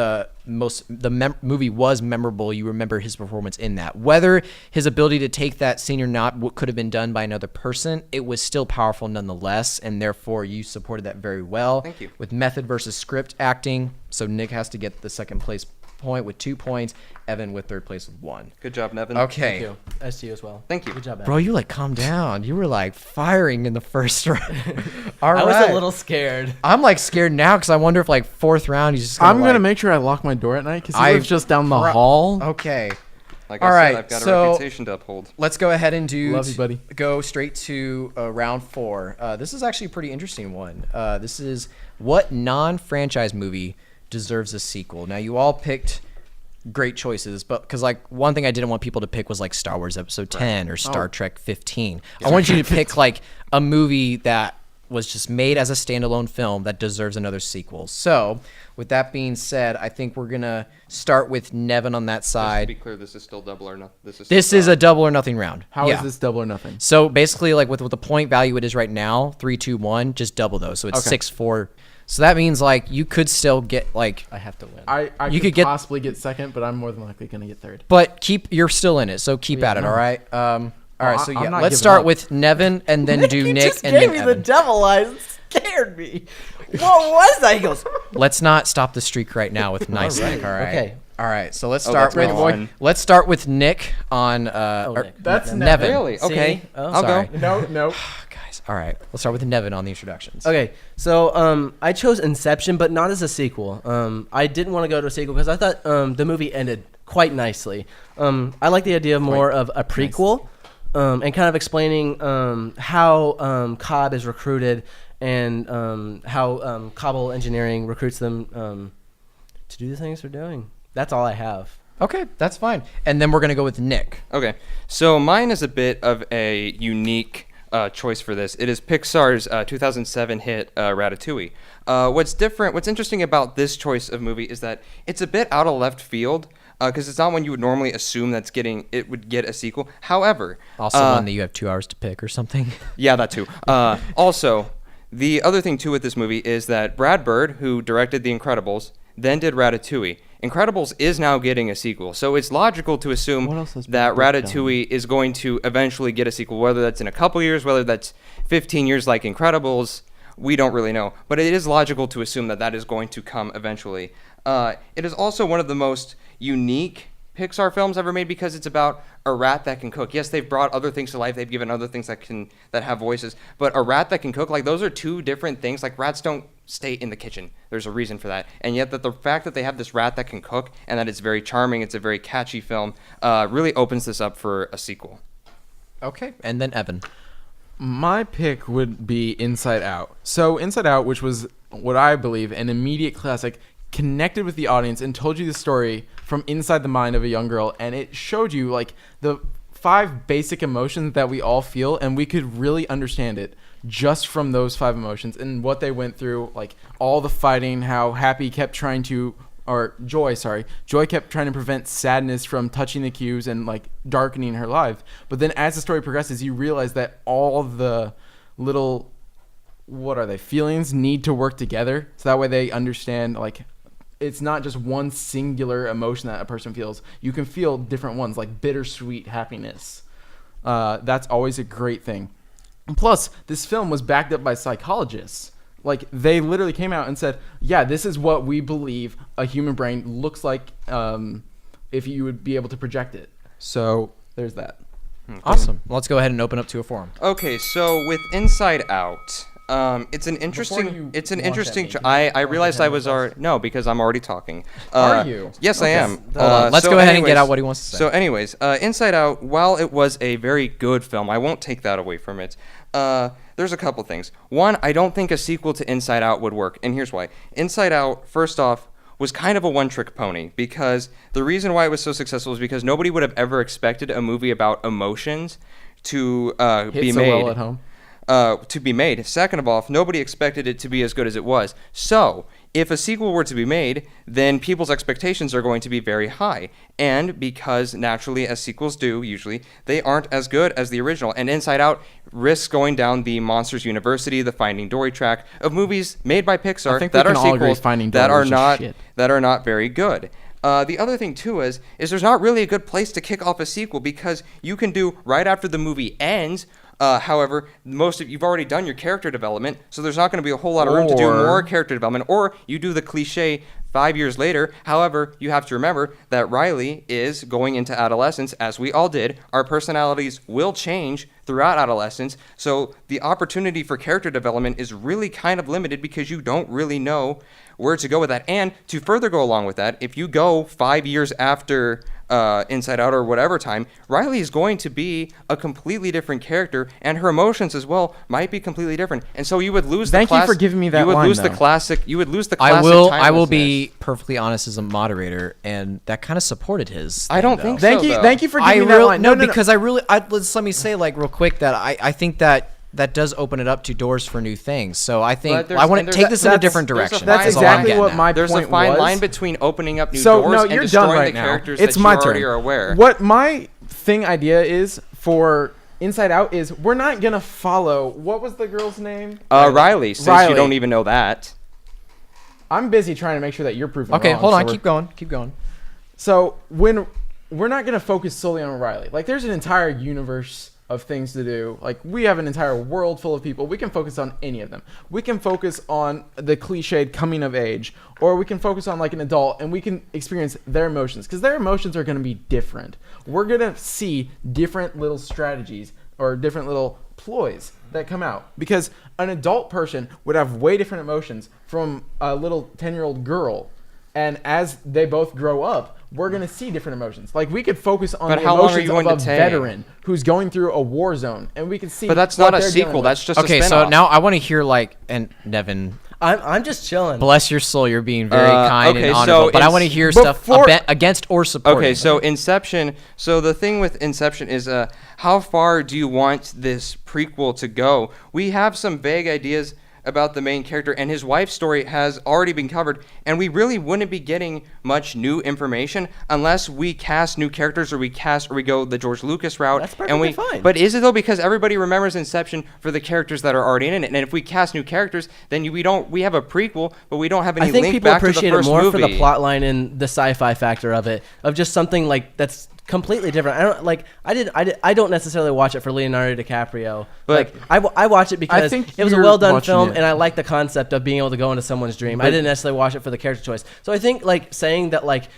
movie was memorable. You remember his performance in that. Whether his ability to take that scene or not, what could have been done by another person, it was still powerful nonetheless, and therefore you supported that very well. Thank you. With method versus script acting, so Nick has to get the second place point with 2 points. Evan with third place with 1. Good job, Nevin. Okay. Thank you. S to you as well. Thank you. Good job, Evan. Bro, you like calm down. You were like firing in the first round. All right. I was a little scared. I'm like scared now because I wonder if like fourth round he's just gonna, I'm gonna make sure I lock my door at night because he lives just down the hall. Okay. Like I said, I've got a reputation to uphold. Let's go ahead and Love you, buddy. Go straight to round 4. This is actually a pretty interesting one. This is what non-franchise movie deserves a sequel. Now you all picked great choices, but because like one thing I didn't want people to pick was like Star Wars Episode 10 or Star Trek 15. I wanted you to pick like a movie that was just made as a standalone film that deserves another sequel. So with that being said, I think we're gonna start with Nevin on that side. Just to be clear, this is still double or nothing. This is a double or nothing round. How is this double or nothing? So basically, like with the point value it is right now, 3, 2, 1, just double those. So it's 6, 4. So that means like you could still get like I have to win. I could possibly get second, but I'm more than likely gonna get third. But you're still in it, so keep at it. All right. All right. So yeah, let's start with Nevin and then do Nick and then Evan. Gave me the devil eyes. It scared me. What was that? He goes. Let's not stop the streak right now with nice Nick. All right. Okay. All right. So let's start with let's start with Nick on. Nick. That's Nevin. Really? Okay. I'll go. No. Guys. All right. Let's start with Nevin on the introductions. Okay. So I chose Inception, but not as a sequel. I didn't want to go to a sequel because I thought the movie ended quite nicely. I like the idea more of a prequel. And kind of explaining how Cobb is recruited and how Cobble Engineering recruits them to do the things they're doing. That's all I have. Okay, that's fine. And then we're going to go with Nick. Okay, so mine is a bit of a unique choice for this. It is Pixar's 2007 hit Ratatouille. What's interesting about this choice of movie is that it's a bit out of left field. Because it's not one you would normally assume it would get a sequel. However, also one that you have 2 hours to pick or something. Yeah, that too. Also, the other thing too with this movie is that Brad Bird, who directed The Incredibles, then did Ratatouille. Incredibles is now getting a sequel, so it's logical to assume that Ratatouille is going to eventually get a sequel, whether that's in a couple years, whether that's 15 years like Incredibles, we don't really know. But it is logical to assume that that is going to come eventually. It is also one of the most unique Pixar films ever made because it's about a rat that can cook. Yes, they've brought other things to life. They've given other things that have voices. But a rat that can cook, like, those are two different things. Like, rats don't stay in the kitchen. There's a reason for that. And yet that the fact that they have this rat that can cook and that it's very charming, it's a very catchy film, really opens this up for a sequel. Okay, and then Evan. My pick would be Inside Out. So Inside Out, which was what I believe an immediate classic, connected with the audience and told you the story from inside the mind of a young girl, and it showed you like the 5 basic emotions that we all feel, and we could really understand it just from those 5 emotions and what they went through, like all the fighting, how Joy kept trying to prevent sadness from touching the cues and like darkening her life. But then as the story progresses, you realize that all the little feelings need to work together, so that way they understand, like, it's not just one singular emotion that a person feels. You can feel different ones, like bittersweet happiness. That's always a great thing. And plus, this film was backed up by psychologists. Like, they literally came out and said, yeah, this is what we believe a human brain looks like if you would be able to project it. So there's that. Awesome. Let's go ahead and open up to a forum. Okay, so with Inside Out, it's an interesting. I realized I was already because I'm already talking. Are you? Yes, I am. Let's go ahead and get out what he wants to say. So, anyways, Inside Out, while it was a very good film, I won't take that away from it. There's a couple things. One, I don't think a sequel to Inside Out would work, and here's why. Inside Out, first off, was kind of a one-trick pony, because the reason why it was so successful is because nobody would have ever expected a movie about emotions to be made. Well at home. To be made. Second of all, nobody expected it to be as good as it was. So, if a sequel were to be made, then people's expectations are going to be very high. And because naturally, as sequels do, usually, they aren't as good as the original. And Inside Out risks going down the Monsters University, the Finding Dory track of movies made by Pixar that are sequels that are not very good. The other thing, too, is there's not really a good place to kick off a sequel, because you can do right after the movie ends. However, you've already done your character development, so there's not going to be a whole lot of room to do more character development. Or you do the cliche 5 years later. However, you have to remember that Riley is going into adolescence, as we all did. Our personalities will change throughout adolescence, so the opportunity for character development is really kind of limited, because you don't really know where to go with that. And to further go along with that, if you go 5 years after Inside Out or whatever time, Riley is going to be a completely different character, and her emotions as well might be completely different. And so you would lose Thank you for giving me that line, You would lose the classic I will be perfectly honest as a moderator, and that kind of supported his thing, I don't think Thank so, you. though. Thank you for giving me that line. No, because let me say, like, real quick, that I think that does open it up to doors for new things. So I think I want to take this in a different direction. That's exactly what my point was. There's a fine line between opening up new doors and destroying the characters that you already are aware. What my idea is for Inside Out is we're not going to follow... What was the girl's name? Riley, since you don't even know that. I'm busy trying to make sure that you're proving wrong. Okay, hold on. Keep going. So when we're not going to focus solely on Riley. Like, there's an entire universe of things to do. Like, we have an entire world full of people. We can focus on any of them. We can focus on the cliched coming of age, or we can focus on like an adult, and we can experience their emotions, because their emotions are going to be different. We're going to see different little strategies or different little ploys that come out, because an adult person would have way different emotions from a little 10-year-old girl. And as they both grow up, we're going to see different emotions. Like, we could focus on the emotions of a veteran who's going through a war zone, and we can see. But that's not a sequel. That's just a spin-off. Okay, so now I want to hear, like, and Nevin, I'm just chilling. bless your soul, you're being very kind and honorable. But I want to hear stuff against or supporting. Okay, so Inception. So the thing with Inception is, how far do you want this prequel to go? We have some vague ideas about the main character, and his wife's story has already been covered, and we really wouldn't be getting much new information unless we cast new characters, or we go the George Lucas route. That's perfectly fine. But is it though? Because everybody remembers Inception for the characters that are already in it, and if we cast new characters, then we have a prequel, but we don't have any link back to the first movie. I think people appreciate it more for the plot line and the sci-fi factor of it, of just something like that's completely different. I don't necessarily watch it for Leonardo DiCaprio, but I watch it because it was a well done film, and I like the concept of being able to go into someone's dream. I didn't necessarily watch it for the character choice. So I think like saying that like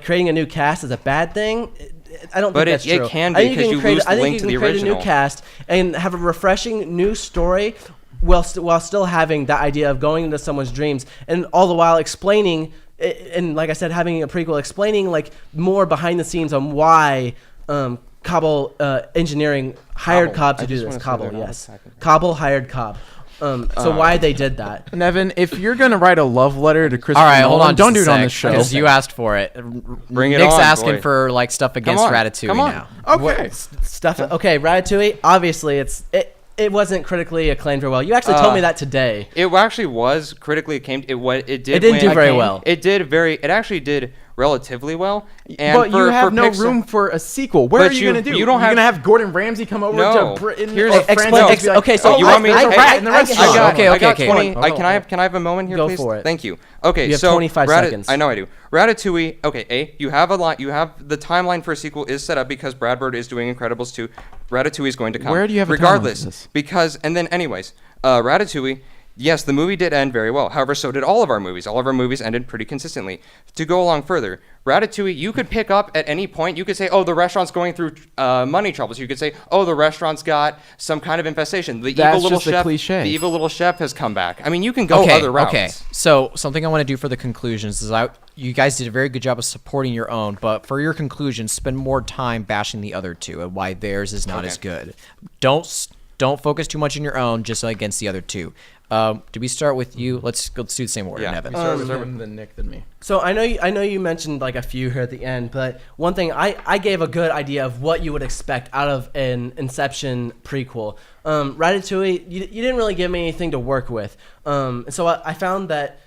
creating a new cast is a bad thing. I don't think that's true. But it can be because you lose the link to the original. I think you can create a new cast and have a refreshing new story while still having that idea of going into someone's dreams, and all the while explaining, and like I said, having a prequel explaining like more behind the scenes on why Cobble Engineering hired Cobb to do this. Cobble, yes. Cobble hired Cobb. So why they did that. Nevin, if you're going to write a love letter to Christopher Nolan, don't do it on this show. Because you asked for it. Bring it Nick's on, asking boy. for like stuff against Ratatouille now. Okay. Okay, Ratatouille, obviously it wasn't critically acclaimed very well. You actually told me that today. It actually was critically acclaimed. It didn't do very well. It actually did relatively well. And but you have no room for a sequel. What are you going to do? You're going to have Gordon Ramsay come over to Britain or France? Okay, so you want me? There's a rat in the restaurant. Okay. Can I have a moment here, please? Go for it. Thank you. Okay, you have 25 seconds. I know I do. Ratatouille. Okay, you have a lot. You have the timeline for a sequel is set up because Brad Bird is doing Incredibles 2. Ratatouille is going to come. Where do you have regardless? A timeline for this? Because anyways, Ratatouille. Yes, the movie did end very well. However, so did all of our movies. All of our movies ended pretty consistently. To go along further, Ratatouille, you could pick up at any point. You could say, oh, the restaurant's going through money troubles. You could say, oh, the restaurant's got some kind of infestation. The evil little chef has come back. I mean, you can go other routes. Okay, so something I want to do for the conclusions is you guys did a very good job of supporting your own, but for your conclusions, spend more time bashing the other two and why theirs is not as good. Don't focus too much on your own, just against the other two. Do we start with you? Let's do the same order, Nevin. Start with him, then Nick, then me. So I know you mentioned like a few here at the end, but one thing I gave a good idea of what you would expect out of an Inception prequel. Ratatouille, you didn't really give me anything to work with. So I found that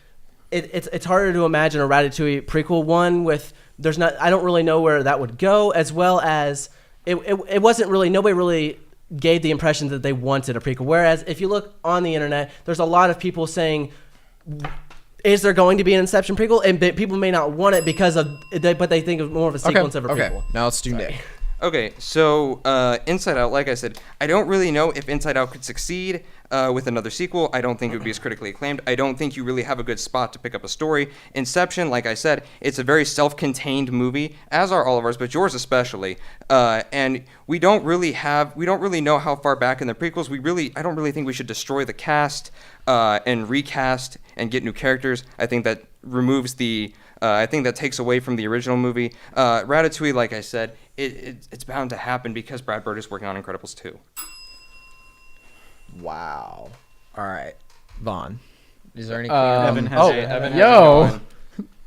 it's harder to imagine a Ratatouille prequel one with I don't really know where that would go, as well as it wasn't really, nobody really gave the impression that they wanted a prequel. Whereas if you look on the internet, there's a lot of people saying, is there going to be an Inception prequel? And people may not want it but they think of more of a sequence of a prequel. Now let's do Nick. Okay, so Inside Out, like I said, I don't really know if Inside Out could succeed with another sequel. I don't think it would be as critically acclaimed. I don't think you really have a good spot to pick up a story. Inception, like I said, it's a very self-contained movie, as are all of ours, but yours especially. And we don't really know how far back in the prequels. I don't really think we should destroy the cast and recast and get new characters. I think that removes I think that takes away from the original movie. Ratatouille, like I said, it's bound to happen because Brad Bird is working on Incredibles 2. Wow. All right. Vaughn. Is there any Evan has yo.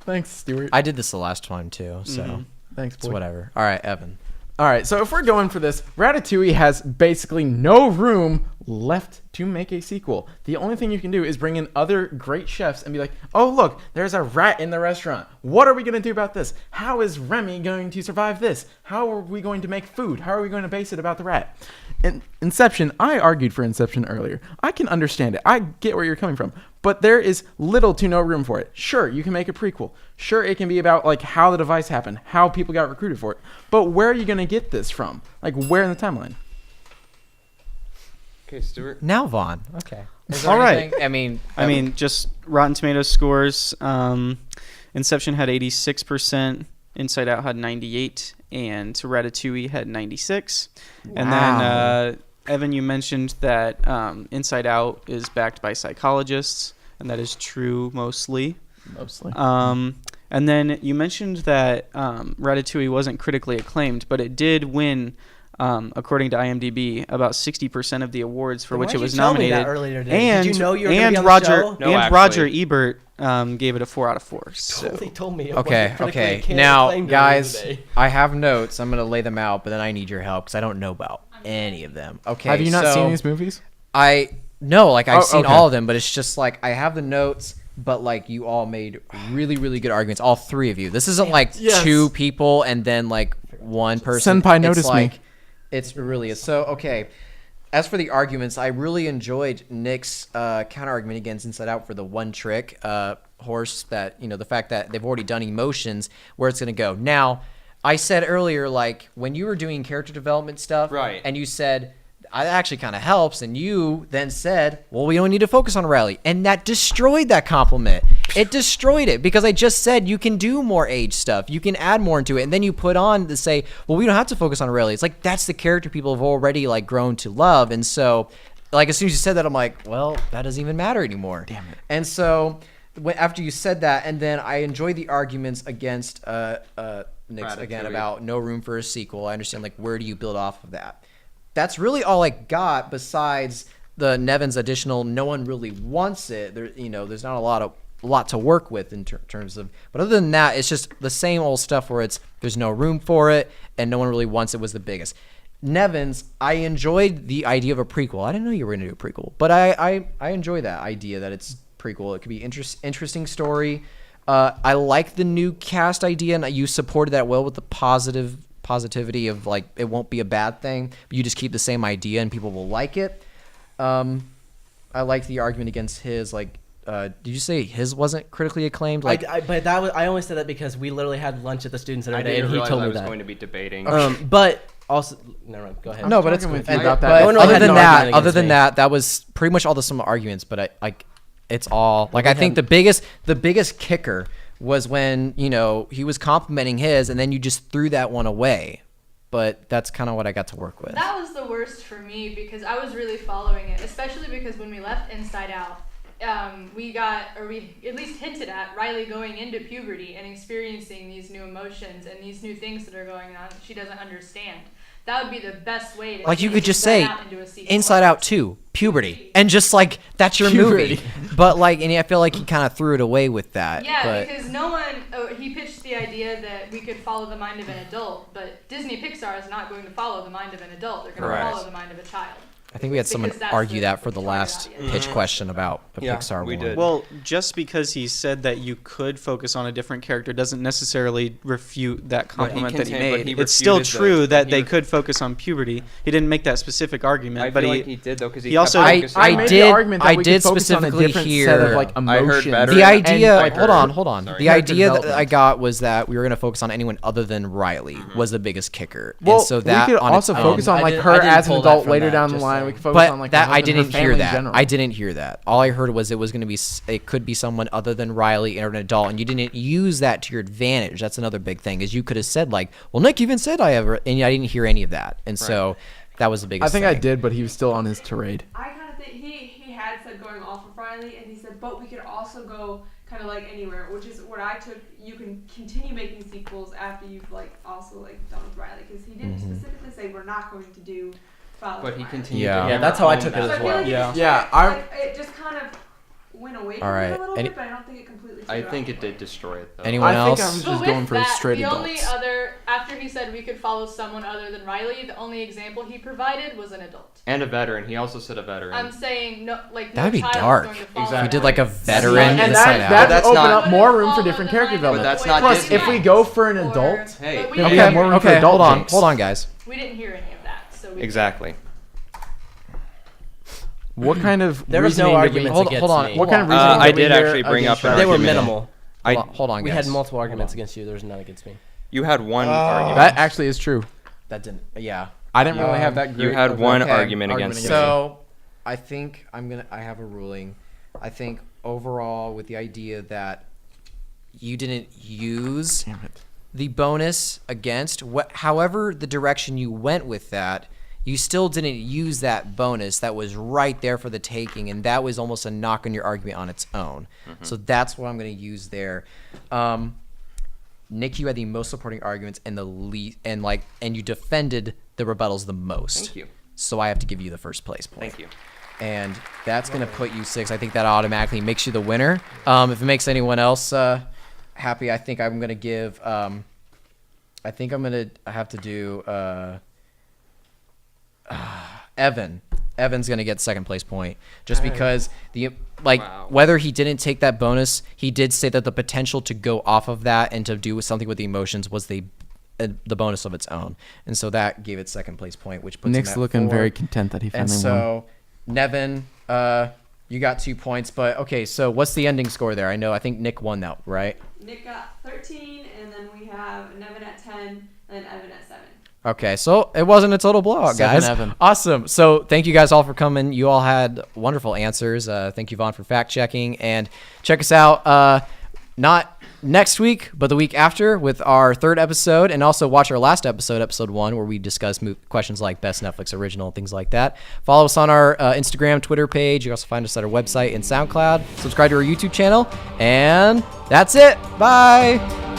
Thanks, Stuart. I did this the last time too, so thanks, boy. It's whatever. All right, Evan. All right, so if we're going for this, Ratatouille has basically no room left to make a sequel. The only thing you can do is bring in other great chefs and be like, oh, look, there's a rat in the restaurant. What are we going to do about this? How is Remy going to survive this? How are we going to make food? How are we going to base it about the rat? In Inception, I argued for Inception earlier. I can understand it. I get where you're coming from. But there is little to no room for it. Sure, you can make a prequel. Sure, it can be about like how the device happened, how people got recruited for it. But where are you going to get this from? Like where in the timeline? Okay, Stuart. Now Vaughn. Okay. All right. I mean, just Rotten Tomatoes scores. Inception had 86%. Inside Out had 98%. And Ratatouille had 96%. Wow. And then Evan, you mentioned that Inside Out is backed by psychologists, and that is true mostly. And then you mentioned that Ratatouille wasn't critically acclaimed, but it did win, according to IMDb, about 60% of the awards for which it was nominated. That earlier today? Did you know you were going to be on Roger, the show? No, actually. Roger Ebert gave it a 4 out of 4. So. Totally told me. It okay. wasn't critically Now, acclaimed guys, earlier today. I have notes. I'm going to lay them out, but then I need your help because I don't know about any of them. Okay. Have you not seen these movies? I've seen all of them, but it's just like I have the notes, but like you all made really, really good arguments. All three of you. This isn't like two people and then like one person. Senpai noticed me. It really is. So, okay. As for the arguments, I really enjoyed Nick's counter-argument against Inside Out for the one trick horse that, the fact that they've already done emotions, where it's going to go. Now, I said earlier, like, when you were doing character development stuff, right, and you said, that actually kind of helps, and you then said, well, we don't need to focus on Riley, and that destroyed that compliment. It destroyed it, because I just said you can do more age stuff, you can add more into it, and then you put on to say, well, we don't have to focus on Riley. It's like, that's the character people have already, like, grown to love, and so, like, as soon as you said that, I'm like, well, that doesn't even matter anymore. Damn it. And so, after you said that, and then I enjoyed the arguments against Nick's again about no room for a sequel. I understand, like, where do you build off of that? That's really all I got, besides the Nevin's additional. No one really wants it. There, there's not a lot to work with in terms of. But other than that, it's just the same old stuff where there's no room for it, and no one really wants it. Was the biggest. Nevin's, I enjoyed the idea of a prequel. I didn't know you were going to do a prequel, but I enjoy that idea that it's prequel. It could be interesting story. I like the new cast idea, and you supported that well with the positivity of, like, it won't be a bad thing, but you just keep the same idea and people will like it. I like the argument against his, like, did you say his wasn't critically acclaimed? Like, but I only said that because we literally had lunch at the student center today, and he told me that. I was going to be debating. But also, never mind. Go ahead. No, but it's with cool. you about But that. other than that, that was pretty much all the some arguments. But it's all like, I think the biggest kicker was when he was complimenting his, and then you just threw that one away. But that's kind of what I got to work with. That was the worst for me, because I was really following it, especially because when we left Inside Out, we at least hinted at Riley going into puberty and experiencing these new emotions and these new things that are going on that she doesn't understand. That would be the best way to, like, you could just say Inside Out 2, puberty, and just, like, that's your Puberty. movie. But, like, and I feel like he kind of threw it away with that. Yeah, because he pitched the idea that we could follow the mind of an adult, but Disney Pixar is not going to follow the mind of an adult. They're going to follow the mind of a child. I think we had someone argue that for the last pitch question about a Pixar we one. did. Well, just because he said that you could focus on a different character doesn't necessarily refute that compliment that he made. It's still true that they could focus on puberty. He didn't make that specific argument, but he did, though, because he also. I did specifically hear. Set of, like, emotions. I heard better. The idea. And, like, hold on. Sorry. The idea that I got was that we were going to focus on anyone other than Riley was the biggest kicker. Well, and so that we could on also its focus own, on, like, I her didn't as an pull that adult from later that, down the just line. saying. We could focus But on, like, that her I husband, her didn't hear family in that. general. I didn't hear that. All I heard was it was going to be. It could be someone other than Riley or an adult, and you didn't use that to your advantage. That's another big thing. Is you could have said, like, well, Nick even said I ever, and I didn't hear any of that, and so that was the biggest. I think thing. I did, but he was still on his tirade. I kind of think he had said going off of Riley, and he said, but we could also go kind of like anywhere, which is what I took. You can continue making sequels after you've, like, also, like, done with Riley, because he didn't specifically say we're not going to do. But he continued. Yeah, that's how I took it as well. It just kind of went away from it a little bit, but I don't think it completely. I think it did destroy it, though. Anyone else? I was just going for straight the adults. only other, after he said we could follow someone other than Riley, the only example he provided was an adult. And a veteran. He also said a veteran. I'm saying no, like That'd no be child is dark. going to follow Exactly. We did like a veteran And Inside Out. that open not- up more room for Follow different the character mind of development. But that's not Plus, Disney. if we go for an Or- adult, Hey. but we Okay, didn't- more room for Okay, adult jokes. hold on, guys. We didn't hear any of that, so we Exactly. what kind of There was no reasoning did we- arguments hold against on. me. What kind of reasoning I did we did hear actually bring against up an you? They were argument. minimal. Hold on, We guys. had multiple arguments against you. There was none against me. You had one argument. That actually is true. That didn't. Yeah. I didn't really have that. You great had of one a argument against me. So, I think I have a ruling. I think overall, with the idea that you didn't use Damn it. the bonus against however the direction you went with that, you still didn't use that bonus that was right there for the taking, and that was almost a knock on your argument on its own. So that's what I'm going to use there. Nick, you had the most supporting arguments and the least, and you defended the rebuttals the most. Thank you. So I have to give you the first place point. Thank you. And that's going to put you 6. I think that automatically makes you the winner. If it makes anyone else happy, I think I'm going to give. I think I'm going to have to do Evan. Evan's going to get second place point just because whether he didn't take that bonus, he did say that the potential to go off of that and to do something with the emotions was the bonus of its own, and so that gave it second place point, which puts Nick's him at looking 4. very content that he finally And won. so Nevin, You got 2 points, but okay, so what's the ending score there? I think Nick won that, right? Nick got 13, and then we have Nevin at 10, and then Evan at 7. Okay, so it wasn't a total blowout, guys. 7 Evan. Awesome. So thank you guys all for coming. You all had wonderful answers. Thank you, Vaughn, for fact-checking. And check us out not next week, but the week after with our 3rd episode. And also watch our last episode, episode 1, where we discuss questions like best Netflix original, things like that. Follow us on our Instagram, Twitter page. You can also find us at our website and SoundCloud. Subscribe to our YouTube channel. And that's it. Bye.